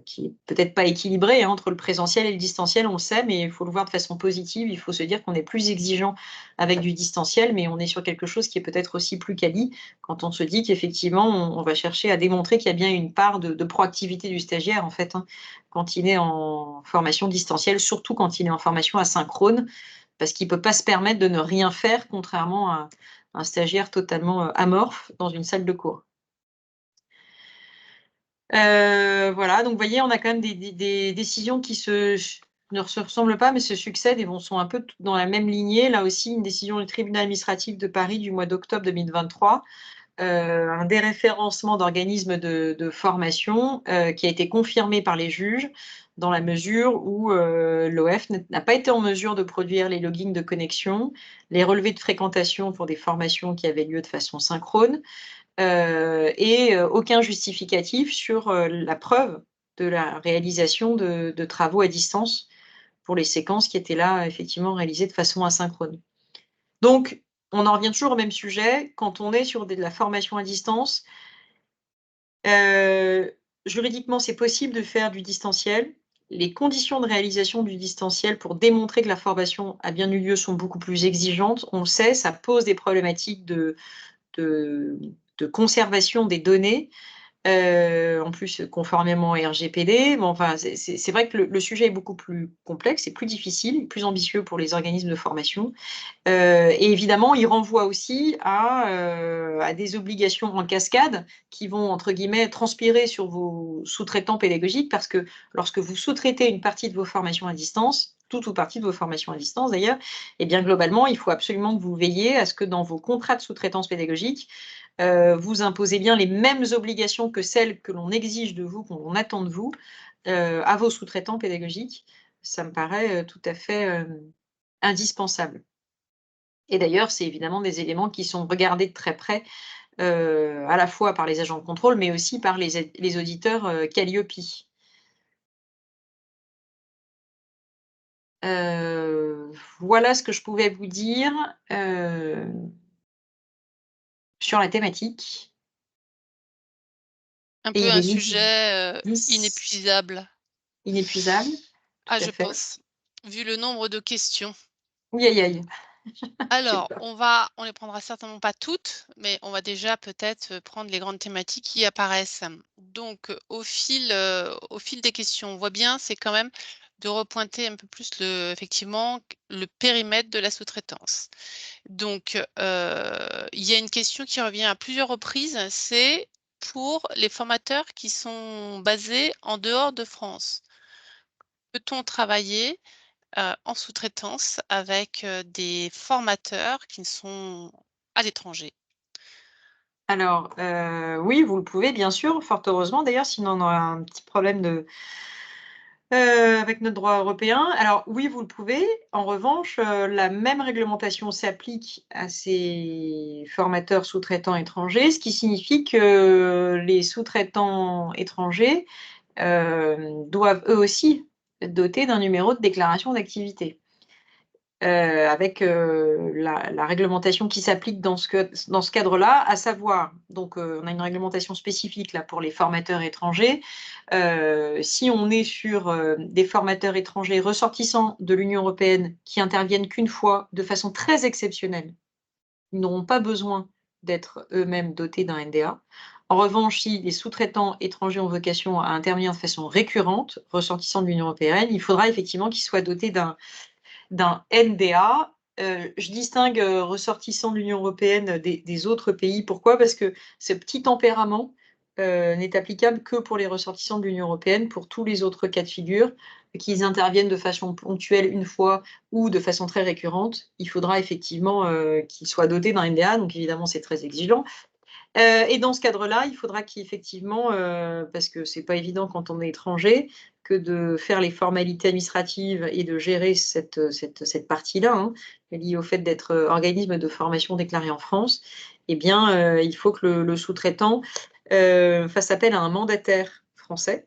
Speaker 1: qui est peut-être pas équilibrée, hein, entre le présentiel et le distanciel, on le sait, mais il faut le voir de façon positive. Il faut se dire qu'on est plus exigeant avec du distanciel, mais on est sur quelque chose qui est peut-être aussi plus quali quand on se dit qu'effectivement, on va chercher à démontrer qu'il y a bien une part de proactivité du stagiaire, en fait, hein, quand il est en formation distancielle, surtout quand il est en formation asynchrone, parce qu'il ne peut pas se permettre de ne rien faire, contrairement à un stagiaire totalement, amorphe dans une salle de cours. Voilà, donc vous voyez, on a quand même des décisions qui ne se ressemblent pas, mais se succèdent et sont un peu dans la même lignée. Là aussi, une décision du tribunal administratif de Paris du mois d'octobre 2023, un déréférencement d'organismes de formation, qui a été confirmé par les juges, dans la mesure où, l'OF n'a pas été en mesure de produire les logins de connexion, les relevés de fréquentation pour des formations qui avaient lieu de façon synchrone, et aucun justificatif sur, la preuve de la réalisation de travaux à distance pour les séquences qui étaient là, effectivement réalisées de façon asynchrone. Donc, on en revient toujours au même sujet, quand on est sur de la formation à distance, juridiquement, c'est possible de faire du distanciel. Les conditions de réalisation du distanciel pour démontrer que la formation a bien eu lieu sont beaucoup plus exigeantes. On le sait, ça pose des problématiques de de conservation des données. En plus, conformément au RGPD, bon, enfin, c'est vrai que le sujet est beaucoup plus complexe et plus difficile, plus ambitieux pour les organismes de formation. Et évidemment, il renvoie aussi à des obligations en cascade qui vont, entre guillemets, «transpirer» sur vos sous-traitants pédagogiques parce que lorsque vous sous-traitez une partie de vos formations à distance, toute ou partie de vos formations à distance d'ailleurs, et bien globalement, il faut absolument que vous veilliez à ce que dans vos contrats de sous-traitance pédagogique, vous imposez bien les mêmes obligations que celles que l'on exige de vous, qu'on attend de vous, à vos sous-traitants pédagogiques. Ça me paraît, tout à fait, indispensable. Et d'ailleurs, c'est évidemment des éléments qui sont regardés de très près, à la fois par les agents de contrôle, mais aussi par les auditeurs, Qualiopi. Voilà ce que je pouvais vous dire, sur la thématique
Speaker 2: Un
Speaker 1: et
Speaker 2: peu
Speaker 1: il
Speaker 2: un
Speaker 1: est midi
Speaker 2: sujet,
Speaker 1: 10,
Speaker 2: inépuisable.
Speaker 1: inépuisable,
Speaker 2: Ah,
Speaker 1: tout à
Speaker 2: je
Speaker 1: fait.
Speaker 2: pense, vu le nombre de questions.
Speaker 1: Oui, aïe, aïe. Je sais
Speaker 2: Alors,
Speaker 1: pas.
Speaker 2: on les prendra certainement pas toutes, mais on va déjà peut-être, prendre les grandes thématiques qui apparaissent. Donc, au fil des questions, on voit bien, c'est quand même de repointer un peu plus effectivement, le périmètre de la sous-traitance. Donc, il y a une question qui revient à plusieurs reprises, c'est pour les formateurs qui sont basés en dehors de France. Peut-on travailler en sous-traitance avec, des formateurs qui sont à l'étranger?
Speaker 1: Alors, oui, vous le pouvez bien sûr, fort heureusement d'ailleurs, sinon on aura un petit problème avec notre droit européen. Alors oui, vous le pouvez. En revanche, la même réglementation s'applique à ces formateurs sous-traitants étrangers, ce qui signifie que les sous-traitants étrangers, doivent eux aussi être dotés d'un numéro de déclaration d'activité. Avec, la réglementation qui s'applique dans ce cadre-là, à savoir donc, on a une réglementation spécifique là pour les formateurs étrangers. Si on est sur, des formateurs étrangers ressortissants de l'Union européenne qui interviennent qu'une fois de façon très exceptionnelle, ils n'auront pas besoin d'être eux-mêmes dotés d'un NDA. En revanche, si les sous-traitants étrangers ont vocation à intervenir de façon récurrente, ressortissants de l'Union européenne, il faudra effectivement qu'ils soient dotés d'un NDA. Je distingue, ressortissants de l'Union européenne des autres pays. Pourquoi? Parce que ce petit tempérament, n'est applicable que pour les ressortissants de l'Union européenne. Pour tous les autres cas de figure, qu'ils interviennent de façon ponctuelle une fois ou de façon très récurrente, il faudra effectivement, qu'ils soient dotés d'un NDA, donc évidemment c'est très exigeant. Et dans ce cadre-là, il faudra qu'effectivement, parce que c'est pas évident quand on est étranger, que de faire les formalités administratives et de gérer cette partie-là, hein, liée au fait d'être, organisme de formation déclaré en France. Eh bien, il faut que le sous-traitant, fasse appel à un mandataire français,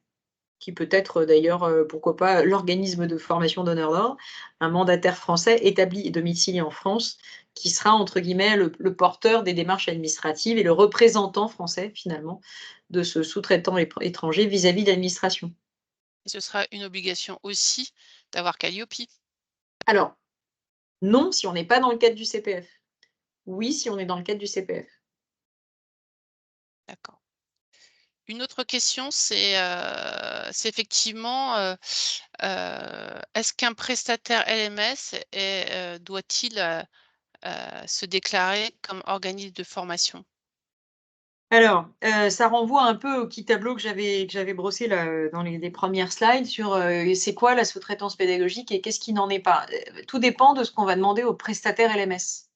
Speaker 1: qui peut être d'ailleurs, pourquoi pas, l'organisme de formation donneur d'ordre, un mandataire français établi et domicilié en France, qui sera entre guillemets «le porteur des démarches administratives et le représentant français finalement de ce sous-traitant étranger vis-à-vis de l'administration».
Speaker 2: Et ce sera une obligation aussi d'avoir Calliope?
Speaker 1: Alors, non, si on n'est pas dans le cadre du CPF. Oui, si on est dans le cadre du CPF.
Speaker 2: D'accord. Une autre question, c'est effectivement, est-ce qu'un prestataire LMS doit-il, se déclarer comme organisme de formation?
Speaker 1: Alors, ça renvoie un peu au petit tableau que j'avais brossé là, dans les 1res slides sur, c'est quoi la sous-traitance pédagogique et qu'est-ce qui n'en est pas? Tout dépend de ce qu'on va demander au prestataire LMS.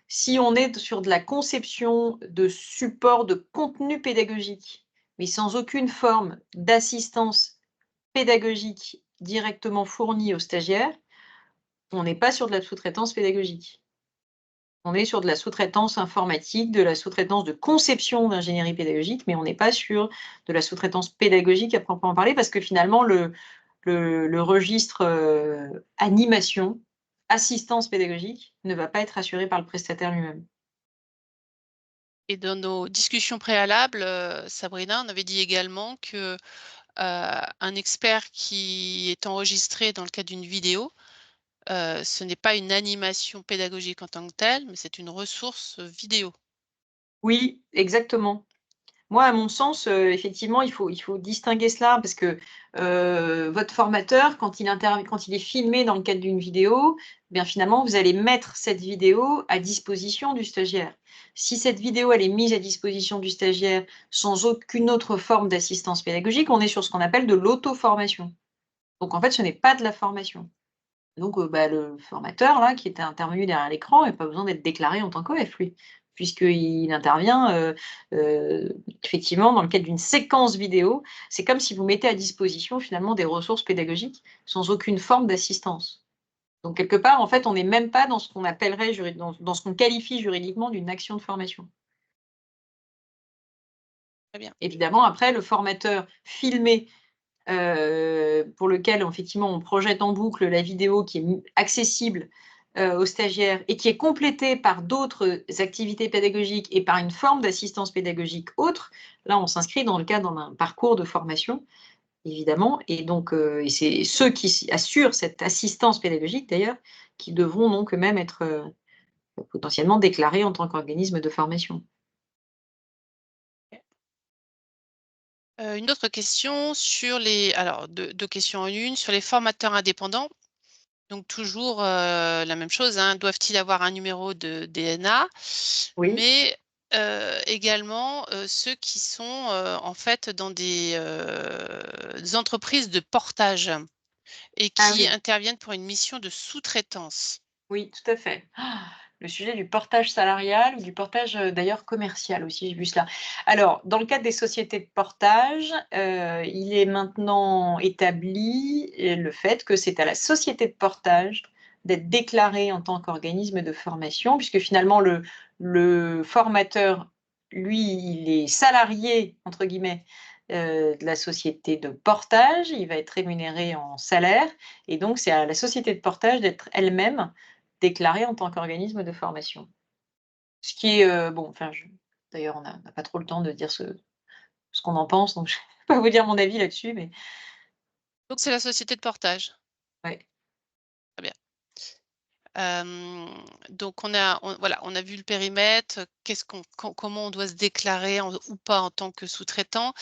Speaker 1: Si on est sur de la conception de support de contenu pédagogique, mais sans aucune forme d'assistance pédagogique directement fournie aux stagiaires, on n'est pas sur de la sous-traitance pédagogique. On est sur de la sous-traitance informatique, de la sous-traitance de conception d'ingénierie pédagogique, mais on n'est pas sur de la sous-traitance pédagogique à proprement parler, parce que finalement le registre, animation, assistance pédagogique ne va pas être assuré par le prestataire lui-même.
Speaker 2: Et dans nos discussions préalables, Sabrina, on avait dit également que, un expert qui est enregistré dans le cadre d'une vidéo, ce n'est pas une animation pédagogique en tant que telle, mais c'est une ressource, vidéo.
Speaker 1: Oui, exactement. Moi, à mon sens, effectivement, il faut distinguer cela parce que, votre formateur, quand il est filmé dans le cadre d'une vidéo, eh bien, finalement, vous allez mettre cette vidéo à disposition du stagiaire. Si cette vidéo, elle est mise à disposition du stagiaire sans aucune autre forme d'assistance pédagogique, on est sur ce qu'on appelle de l'auto-formation. Donc en fait, ce n'est pas de la formation. Donc, bah, le formateur là, qui était intervenu derrière l'écran, il a pas besoin d'être déclaré en tant qu'OF lui, puisqu'il intervient, effectivement dans le cadre d'une séquence vidéo. C'est comme si vous mettez à disposition finalement des ressources pédagogiques sans aucune forme d'assistance. Donc quelque part, en fait, on n'est même pas dans ce qu'on appellerait dans ce qu'on qualifie juridiquement d'une action de formation.
Speaker 2: Très bien.
Speaker 1: Évidemment, après le formateur filmé, pour lequel effectivement on projette en boucle la vidéo qui est accessible, aux stagiaires et qui est complétée par d'autres activités pédagogiques et par une forme d'assistance pédagogique autre. Là, on s'inscrit dans le cadre d'un parcours de formation, évidemment et donc et c'est ceux qui assurent cette assistance pédagogique d'ailleurs, qui devront donc eux-mêmes être potentiellement déclarés en tant qu'organisme de formation.
Speaker 2: Une autre question sur les alors 2 questions en une, sur les formateurs indépendants. Donc toujours, la même chose, hein, doivent-ils avoir un numéro de DNA?
Speaker 1: Oui.
Speaker 2: Mais, également, ceux qui sont, en fait dans des entreprises de portage et
Speaker 1: Ah
Speaker 2: qui
Speaker 1: oui.
Speaker 2: interviennent pour une mission de sous-traitance.
Speaker 1: Oui, tout à fait. Le sujet du portage salarial ou du portage, d'ailleurs commercial aussi, j'ai vu cela. Alors, dans le cadre des sociétés de portage, il est maintenant établi, le fait que c'est à la société de portage d'être déclarée en tant qu'organisme de formation, puisque finalement le formateur, lui, il est «salarié» entre guillemets, de la société de portage, il va être rémunéré en salaire et donc c'est à la société de portage d'être elle-même déclaré en tant qu'organisme de formation. Ce qui est, bon, enfin, d'ailleurs, on n'a pas trop le temps de dire ce qu'on en pense, donc je ne vais pas vous dire mon avis là-dessus, mais
Speaker 2: Donc c'est la société de portage.
Speaker 1: ouais.
Speaker 2: Très bien. Donc on a vu le périmètre, qu'est-ce qu'on comment on doit se déclarer ou pas en tant que sous-traitant.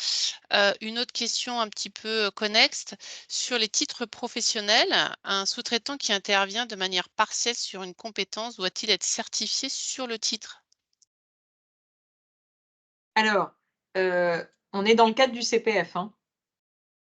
Speaker 2: Une autre question un petit peu, connexe, sur les titres professionnels, un sous-traitant qui intervient de manière partielle sur une compétence doit-il être certifié sur le titre?
Speaker 1: Alors, on est dans le cadre du CPF, hein.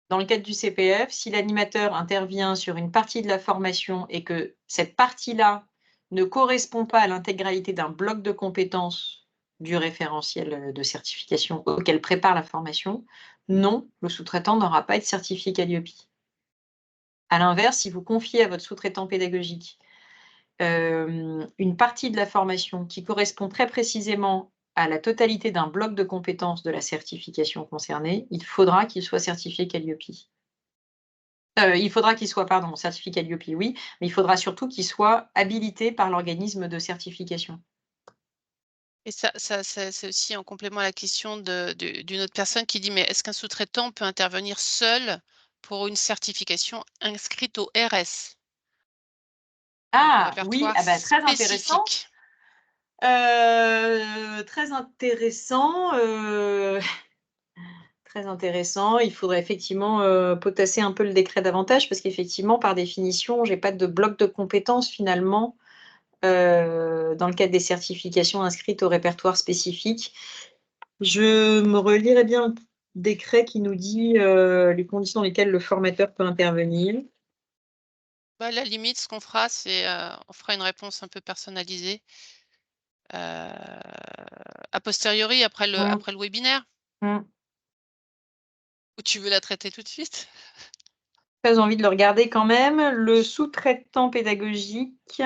Speaker 1: Dans le cadre du CPF, si l'animateur intervient sur une partie de la formation et que cette partie-là ne correspond pas à l'intégralité d'un bloc de compétences du référentiel, de certification auquel prépare la formation, non, le sous-traitant n'aura pas à être certifié Qualiopi. À l'inverse, si vous confiez à votre sous-traitant pédagogique, une partie de la formation qui correspond très précisément à la totalité d'un bloc de compétences de la certification concernée, il faudra qu'il soit certifié Qualiopi. Il faudra qu'il soit, pardon, certifié Qualiopi, oui, mais il faudra surtout qu'il soit habilité par l'organisme de certification.
Speaker 2: Et ça c'est aussi en complément à la question d'une autre personne qui dit: «Mais est-ce qu'un sous-traitant peut intervenir seul pour une certification inscrite au RS?» donc au
Speaker 1: Ah oui,
Speaker 2: répertoire
Speaker 1: ah bah, très intéressant,
Speaker 2: spécifique.
Speaker 1: très intéressant, très intéressant. Il faudrait effectivement, potasser un peu le décret davantage parce qu'effectivement, par définition, j'ai pas de bloc de compétences finalement, dans le cadre des certifications inscrites au répertoire spécifique. Je me relirai bien le décret qui nous dit, les conditions dans lesquelles le formateur peut intervenir.
Speaker 2: Bah, à la limite, ce qu'on fera, c'est, on fera une réponse un peu personnalisée, a posteriori
Speaker 1: Mmh,
Speaker 2: après le webinaire?
Speaker 1: mmh.
Speaker 2: Ou tu veux la traiter tout de suite?
Speaker 1: Très envie de le regarder quand même. Le sous-traitant pédagogique,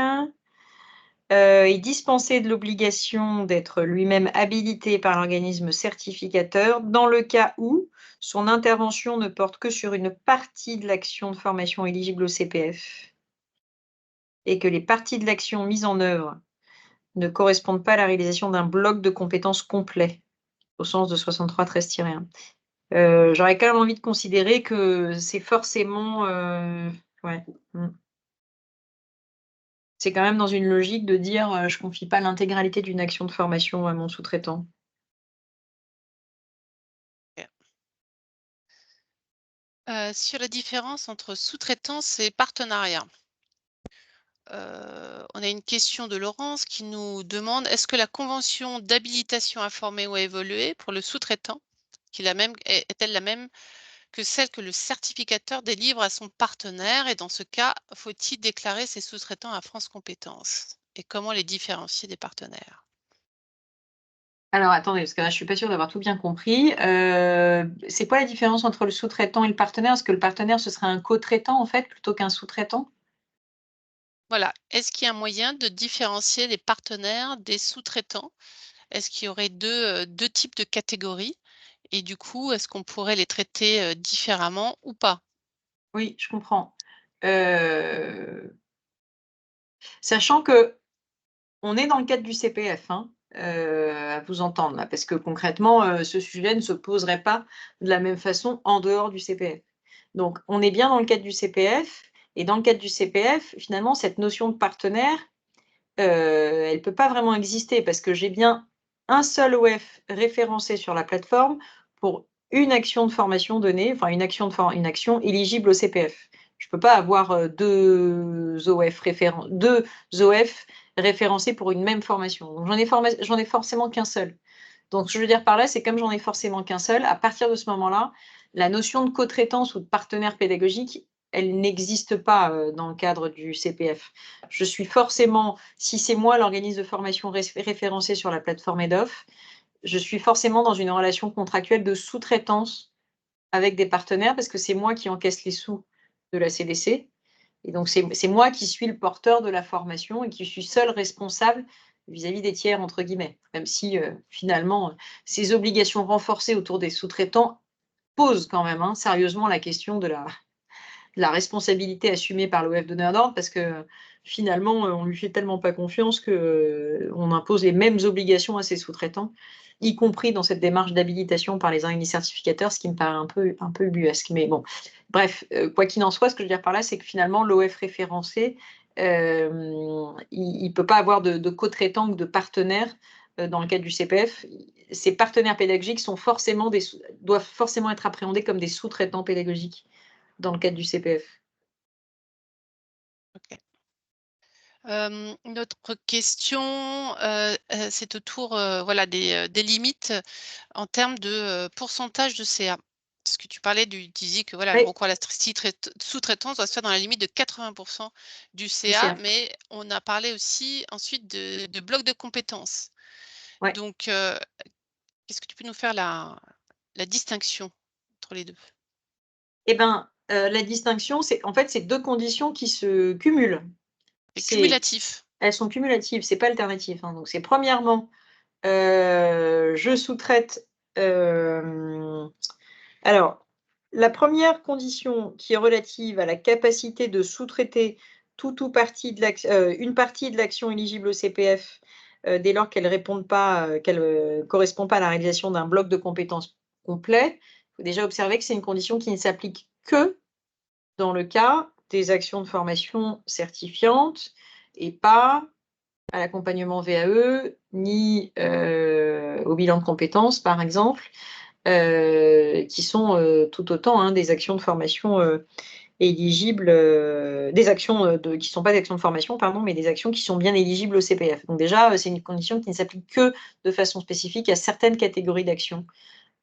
Speaker 1: est dispensé de l'obligation d'être lui-même habilité par l'organisme certificateur dans le cas où son intervention ne porte que sur une partie de l'action de formation éligible au CPF et que les parties de l'action mise en œuvre ne correspondent pas à la réalisation d'un bloc de compétences complet, au sens de 63-13-1. J'aurais quand même envie de considérer que c'est forcément, ouais, mmh. C'est quand même dans une logique de dire, je confie pas l'intégralité d'une action de formation à mon sous-traitant.
Speaker 2: OK. Sur la différence entre sous-traitance et partenariat. On a une question de Laurence qui nous demande: «Est-ce que la convention d'habilitation à former ou à évoluer pour le sous-traitant est-elle la même que celle que le certificateur délivre à son partenaire et dans ce cas, faut-il déclarer ses sous-traitants à France compétences? Et comment les différencier des partenaires?»
Speaker 1: Alors attendez, parce que là, je suis pas sûre d'avoir tout bien compris. C'est quoi la différence entre le sous-traitant et le partenaire? Est-ce que le partenaire, ce serait un co-traitant, en fait, plutôt qu'un sous-traitant?
Speaker 2: Voilà. Est-ce qu'il y a un moyen de différencier les partenaires des sous-traitants? Est-ce qu'il y aurait 2 types de catégories? Et du coup, est-ce qu'on pourrait les traiter, différemment ou pas?
Speaker 1: Oui, je comprends. Heu, Sachant qu'on est dans le cadre du CPF, hein, à vous entendre là, parce que concrètement, ce sujet ne se poserait pas de la même façon en dehors du CPF. Donc on est bien dans le cadre du CPF Et dans le cadre du CPF, finalement, cette notion de partenaire, elle ne peut pas vraiment exister parce que j'ai bien un seul OF référencé sur la plateforme pour une action de formation donnée, enfin une action éligible au CPF. Je ne peux pas avoir deux OF référencés pour une même formation. Donc j'en ai forcément qu'un seul. Donc ce que je veux dire par là, c'est comme j'en ai forcément qu'un seul, à partir de ce moment-là, la notion de co-traitance ou de partenaire pédagogique, elle n'existe pas dans le cadre du CPF. Je suis forcément, si c'est moi l'organisme de formation référencé sur la plateforme EDOF, je suis forcément dans une relation contractuelle de sous-traitance avec des partenaires parce que c'est moi qui encaisse les sous de la CDC. Et donc, c'est moi qui suis le porteur de la formation et qui suis seul responsable vis-à-vis des tiers, entre guillemets. Même si, finalement, ces obligations renforcées autour des sous-traitants posent quand même sérieusement la question de la responsabilité assumée par l'OF donneur d'ordre parce que finalement, on lui fait tellement pas confiance qu'on impose les mêmes obligations à ses sous-traitants, y compris dans cette démarche d'habilitation par les organismes certificateurs, ce qui me paraît un peu ubuesque. Mais bon, bref, quoi qu'il en soit, ce que je veux dire par là, c'est que finalement, l'OF référencé, il ne peut pas avoir de co-traitant ou de partenaire dans le cadre du CPF. Ces partenaires pédagogiques doivent forcément être appréhendés comme des sous-traitants pédagogiques dans le cadre du CPF.
Speaker 2: OK. Une autre question, c'est autour, voilà, des limites en termes de, pourcentage de CA. Parce que tu disais que voilà, le
Speaker 1: Oui,
Speaker 2: recours à la sous-traitance doit se faire dans la limite de 80 du
Speaker 1: du
Speaker 2: CA,
Speaker 1: CA.
Speaker 2: mais on a parlé aussi ensuite de blocs de compétences.
Speaker 1: Ouais.
Speaker 2: Donc, qu'est-ce que tu peux nous faire la distinction entre les 2?
Speaker 1: Et ben, la distinction, c'est en fait, c'est 2 conditions qui se cumulent.
Speaker 2: C'est
Speaker 1: C'est
Speaker 2: cumulatif.
Speaker 1: Elles sont cumulatives, c'est pas alternatif, Donc c'est premièrement, je sous-traite, alors, la première condition qui est relative à la capacité de sous-traiter tout ou partie de une partie de l'action éligible au CPF, dès lors qu'elle correspond pas à la réalisation d'un bloc de compétences complet. Il faut déjà observer que c'est une condition qui ne s'applique que dans le cas des actions de formation certifiantes et pas à l'accompagnement VAE, ni, au bilan de compétences, par exemple, qui sont, tout autant, des actions de formation, éligibles, des actions, qui ne sont pas des actions de formation, pardon, mais des actions qui sont bien éligibles au CPF. Donc déjà, c'est une condition qui ne s'applique que de façon spécifique à certaines catégories d'actions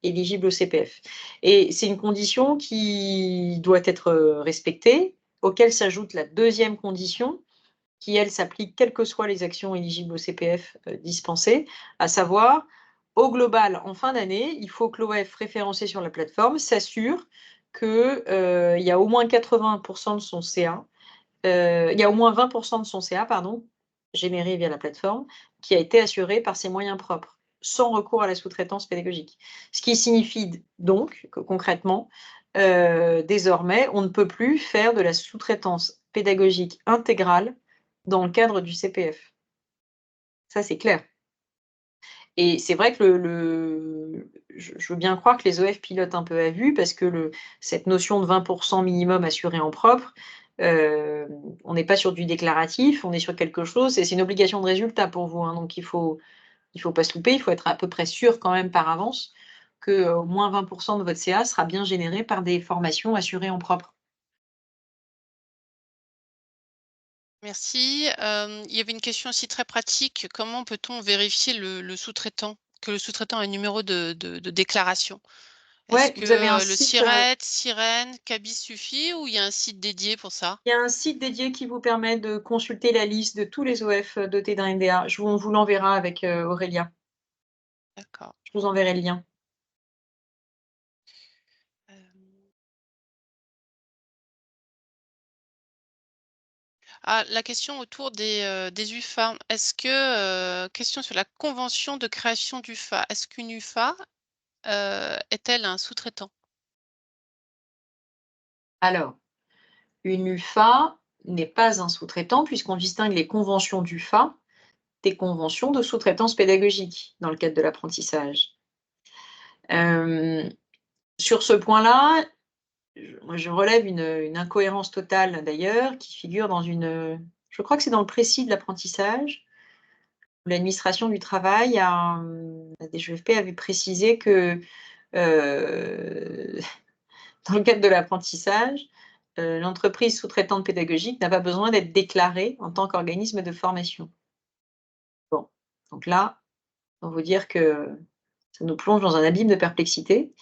Speaker 1: éligibles au CPF. Et c'est une condition qui doit être, respectée, auquel s'ajoute la deuxième condition, qui, elle, s'applique quelles que soient les actions éligibles au CPF, dispensées, à savoir, au global, en fin d'année, il faut que l'OF référencé sur la plateforme s'assure que, il y a au moins 80 de son CA, il y a au moins 20 de son CA, pardon, généré via la plateforme, qui a été assuré par ses moyens propres, sans recours à la sous-traitance pédagogique. Ce qui signifie donc que concrètement, désormais, on ne peut plus faire de la sous-traitance pédagogique intégrale dans le cadre du CPF. Ça, c'est clair. Et c'est vrai que je veux bien croire que les OF pilotent un peu à vue parce que cette notion de 20 minimum assuré en propre, on n'est pas sur du déclaratif, on est sur quelque chose et c'est une obligation de résultat pour vous, donc il faut pas se louper, il faut être à peu près sûr quand même par avance que, au moins 20 de votre CA sera bien généré par des formations assurées en propre.
Speaker 2: Merci. Il y avait une question aussi très pratique. Comment peut-on vérifier le sous-traitant? Que le sous-traitant a un numéro de déclaration? Est-ce
Speaker 1: Ouais,
Speaker 2: que,
Speaker 1: vous avez un
Speaker 2: le
Speaker 1: site,
Speaker 2: SIRET, Sirène, Cabis suffit ou il y a un site dédié pour ça?
Speaker 1: il y a un site dédié qui vous permet de consulter la liste de tous les OF, dotés d'un NDA. On vous l'enverra avec, Aurélia.
Speaker 2: D'accord.
Speaker 1: Je vous enverrai le lien.
Speaker 2: Hem, ah, la question autour des UFA. Est-ce que, question sur la convention de création d'UFA. Est-ce qu'une UFA, est-elle un sous-traitant?
Speaker 1: Alors, une UFA n'est pas un sous-traitant puisqu'on distingue les conventions d'UFA des conventions de sous-traitance pédagogique dans le cadre de l'apprentissage. Hem, sur ce point-là, moi, je relève une incohérence totale d'ailleurs qui figure dans je crois que c'est dans le précis de l'apprentissage, où l'administration du travail la DGEFP avait précisé que, heu, dans le cadre de l'apprentissage, l'entreprise sous-traitante pédagogique n'a pas besoin d'être déclarée en tant qu'organisme de formation. Bon, donc là, autant vous dire que ça nous plonge dans un abîme de perplexité.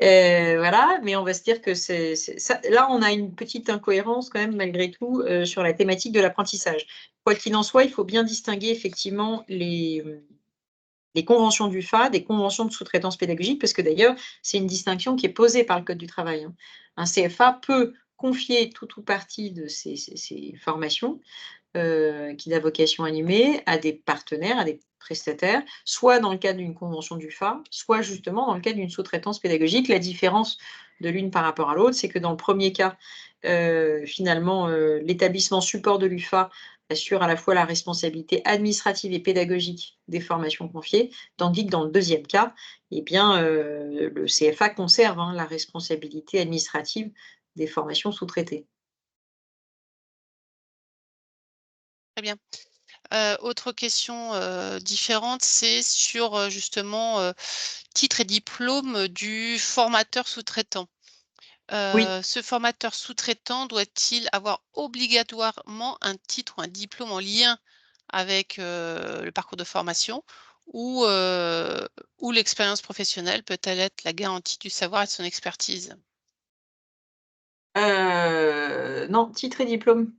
Speaker 1: Voilà, mais on va se dire que c'est ça là, on a une petite incohérence quand même malgré tout, sur la thématique de l'apprentissage. Quoi qu'il en soit, il faut bien distinguer effectivement les conventions d'UFA des conventions de sous-traitance pédagogique, parce que d'ailleurs, c'est une distinction qui est posée par le code du travail, hein. Un CFA peut confier tout ou partie de ses formations qu'il a vocation à animer à des partenaires, à des prestataires, soit dans le cadre d'une convention d'UFA, soit justement dans le cadre d'une sous-traitance pédagogique. La différence de l'une par rapport à l'autre, c'est que dans le premier cas, finalement, l'établissement support de l'UFA assure à la fois la responsabilité administrative et pédagogique des formations confiées, tandis que dans le deuxième cas, eh bien, le CFA conserve, hein, la responsabilité administrative des formations sous-traitées.
Speaker 2: Très bien. Autre question, différente, c'est sur, justement, titre et diplôme du formateur sous-traitant.
Speaker 1: Oui.
Speaker 2: Ce formateur sous-traitant doit-il avoir obligatoirement un titre ou un diplôme en lien avec, le parcours de formation ou, ou l'expérience professionnelle peut-elle être la garantie du savoir et de son expertise?
Speaker 1: Non, titre et diplôme.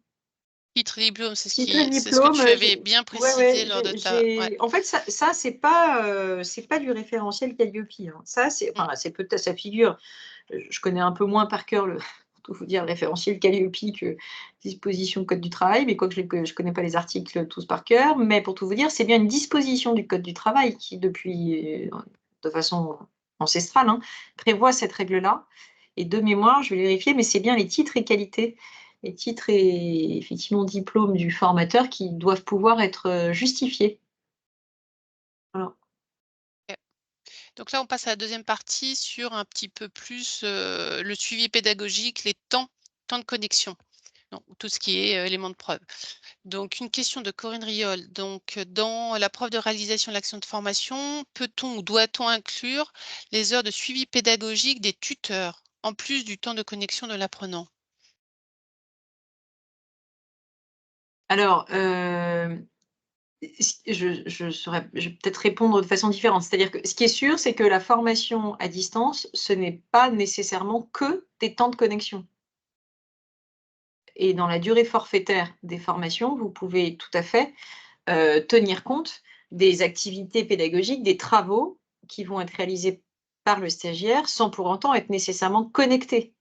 Speaker 2: Titre et diplôme,
Speaker 1: Titre et
Speaker 2: c'est ce que
Speaker 1: diplôme,
Speaker 2: tu avais
Speaker 1: j'ai
Speaker 2: bien
Speaker 1: ouais,
Speaker 2: précisé
Speaker 1: ouais,
Speaker 2: lors de ta ouais.
Speaker 1: en fait, ça c'est pas du référentiel Qualiopi, hein. Ça,
Speaker 2: Mmh.
Speaker 1: c'est peut-être ça figure, je connais un peu moins par cœur pour tout vous dire, le référentiel Qualiopi que disposition code du travail, mais quoique je connais pas les articles tous par cœur. Mais pour tout vous dire, c'est bien une disposition du code du travail qui depuis, de façon ancestrale, hein, prévoit cette règle-là, et de mémoire, je vais vérifier, mais c'est bien les titres et qualités. Les titres et effectivement diplômes du formateur qui doivent pouvoir être, justifiés. Voilà.
Speaker 2: OK. Donc là, on passe à la deuxième partie sur un petit peu plus, le suivi pédagogique, les temps de connexion, donc tout ce qui est, éléments de preuve. Donc une question de Corinne Riol. Donc, dans la preuve de réalisation de l'action de formation, peut-on ou doit-on inclure les heures de suivi pédagogique des tuteurs, en plus du temps de connexion de l'apprenant?
Speaker 1: Alors, je vais peut-être répondre de façon différente. C'est-à-dire que ce qui est sûr, c'est que la formation à distance, ce n'est pas nécessairement que des temps de connexion, et dans la durée forfaitaire des formations, vous pouvez tout à fait, tenir compte des activités pédagogiques, des travaux qui vont être réalisés par le stagiaire, sans pour autant être nécessairement connectés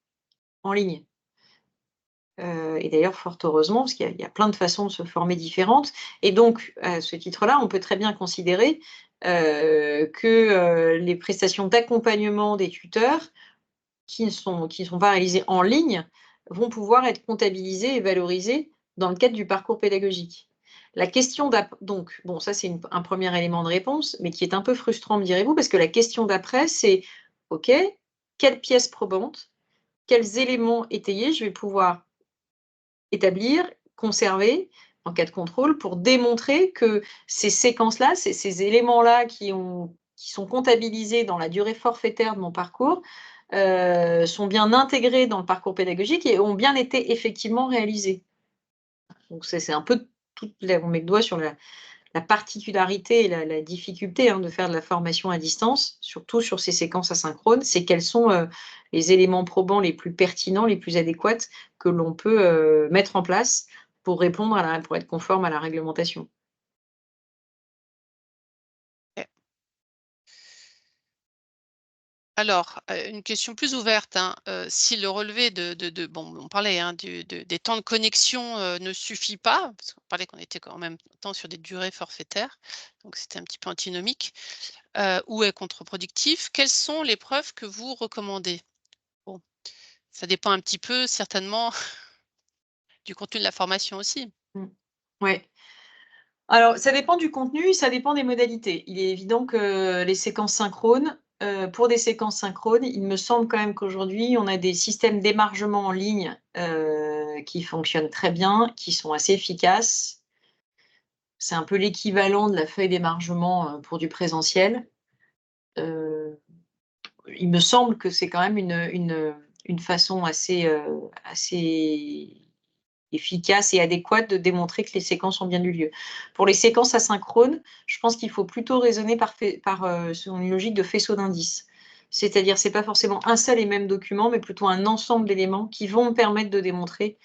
Speaker 1: en ligne. Et d'ailleurs fort heureusement, parce qu'il y a plein de façons de se former différentes, et donc à ce titre-là, on peut très bien considérer, que, les prestations d'accompagnement des tuteurs qui ne sont pas réalisées en ligne, vont pouvoir être comptabilisées et valorisées dans le cadre du parcours pédagogique. La question donc bon, ça c'est un premier élément de réponse, mais qui est un peu frustrant, me direz-vous, parce que la question d'après c'est: «OK, quelles pièces probantes, quels éléments étayés je vais pouvoir établir, conserver en cas de contrôle pour démontrer que ces séquences-là, ces éléments-là qui sont comptabilisés dans la durée forfaitaire de mon parcours, sont bien intégrés dans le parcours pédagogique et ont bien été effectivement réalisés». Donc c'est un peu toute la on met le doigt sur la particularité et la difficulté, hein, de faire de la formation à distance, surtout sur ces séquences asynchrones, c'est quels sont, les éléments probants les plus pertinents, les plus adéquats que l'on peut, mettre en place pour répondre pour être conforme à la réglementation.
Speaker 2: OK. Alors, une question plus ouverte, hein, si le relevé de bon, on parlait, hein, des temps de connexion, ne suffit pas, parce qu'on parlait qu'on était quand même temps sur des durées forfaitaires, donc c'était un petit peu antinomique, ou est contre-productif, quelles sont les preuves que vous recommandez? Bon, ça dépend un petit peu certainement du contenu de la formation aussi.
Speaker 1: Mmh. Ouais. Alors ça dépend du contenu, ça dépend des modalités. Il est évident que les séquences synchrones, pour des séquences synchrones, il me semble quand même qu'aujourd'hui, on a des systèmes d'émargement en ligne qui fonctionnent très bien, qui sont assez efficaces. C'est un peu l'équivalent de la feuille d'émargement pour du présentiel. Il me semble que c'est quand même une façon assez efficace et adéquate de démontrer que les séquences ont bien eu lieu. Pour les séquences asynchrones, je pense qu'il faut plutôt raisonner selon une logique de faisceau d'indices. C'est-à-dire, c'est pas forcément un seul et même document, mais plutôt un ensemble d'éléments qui vont permettre de démontrer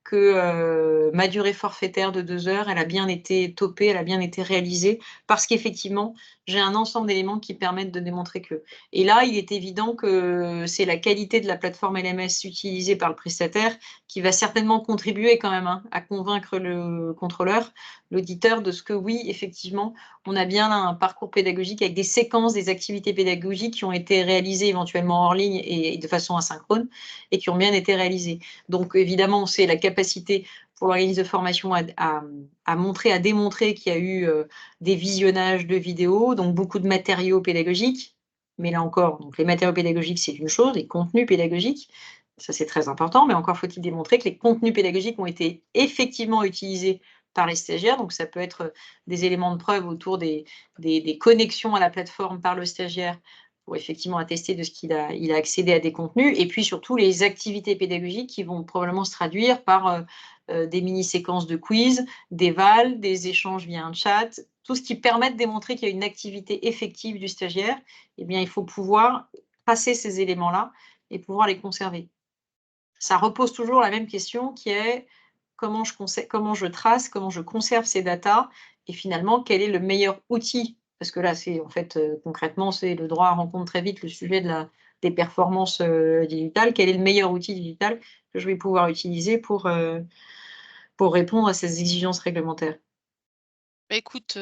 Speaker 1: que ma durée forfaitaire de 2 heures, elle a bien été topée, elle a bien été réalisée, parce qu'effectivement, j'ai un ensemble d'éléments qui permettent de démontrer que. Et là, il est évident que c'est la qualité de la plateforme LMS utilisée par le prestataire qui va certainement contribuer quand même, hein, à convaincre le contrôleur, l'auditeur, de ce que oui, effectivement, on a bien un parcours pédagogique avec des séquences, des activités pédagogiques qui ont été réalisées éventuellement hors ligne et de façon asynchrone et qui ont bien été réalisées. Donc évidemment, c'est la capacité pour l'organisme de formation à montrer, à démontrer qu'il y a eu des visionnages de vidéos, donc beaucoup de matériaux pédagogiques. Mais là encore, donc les matériaux pédagogiques, c'est une chose, les contenus pédagogiques, ça c'est très important, mais encore faut-il démontrer que les contenus pédagogiques ont été effectivement utilisés par les stagiaires. Donc ça peut être des éléments de preuve autour des connexions à la plateforme par le stagiaire pour effectivement attester de ce qu'il a accédé à des contenus, et puis surtout les activités pédagogiques qui vont probablement se traduire par des mini-séquences de quiz, des vals, des échanges via un chat, tout ce qui permet de démontrer qu'il y a une activité effective du stagiaire. Eh bien, il faut pouvoir passer ces éléments-là et pouvoir les conserver. Ça repose toujours la même question qui est comment je trace, comment je conserve ces datas et finalement quel est le meilleur outil? Parce que là, c'est en fait, concrètement, c'est le droit rencontre très vite le sujet des performances, digitales. Quel est le meilleur outil digital que je vais pouvoir utiliser pour répondre à ces exigences réglementaires?
Speaker 2: Bah, écoute,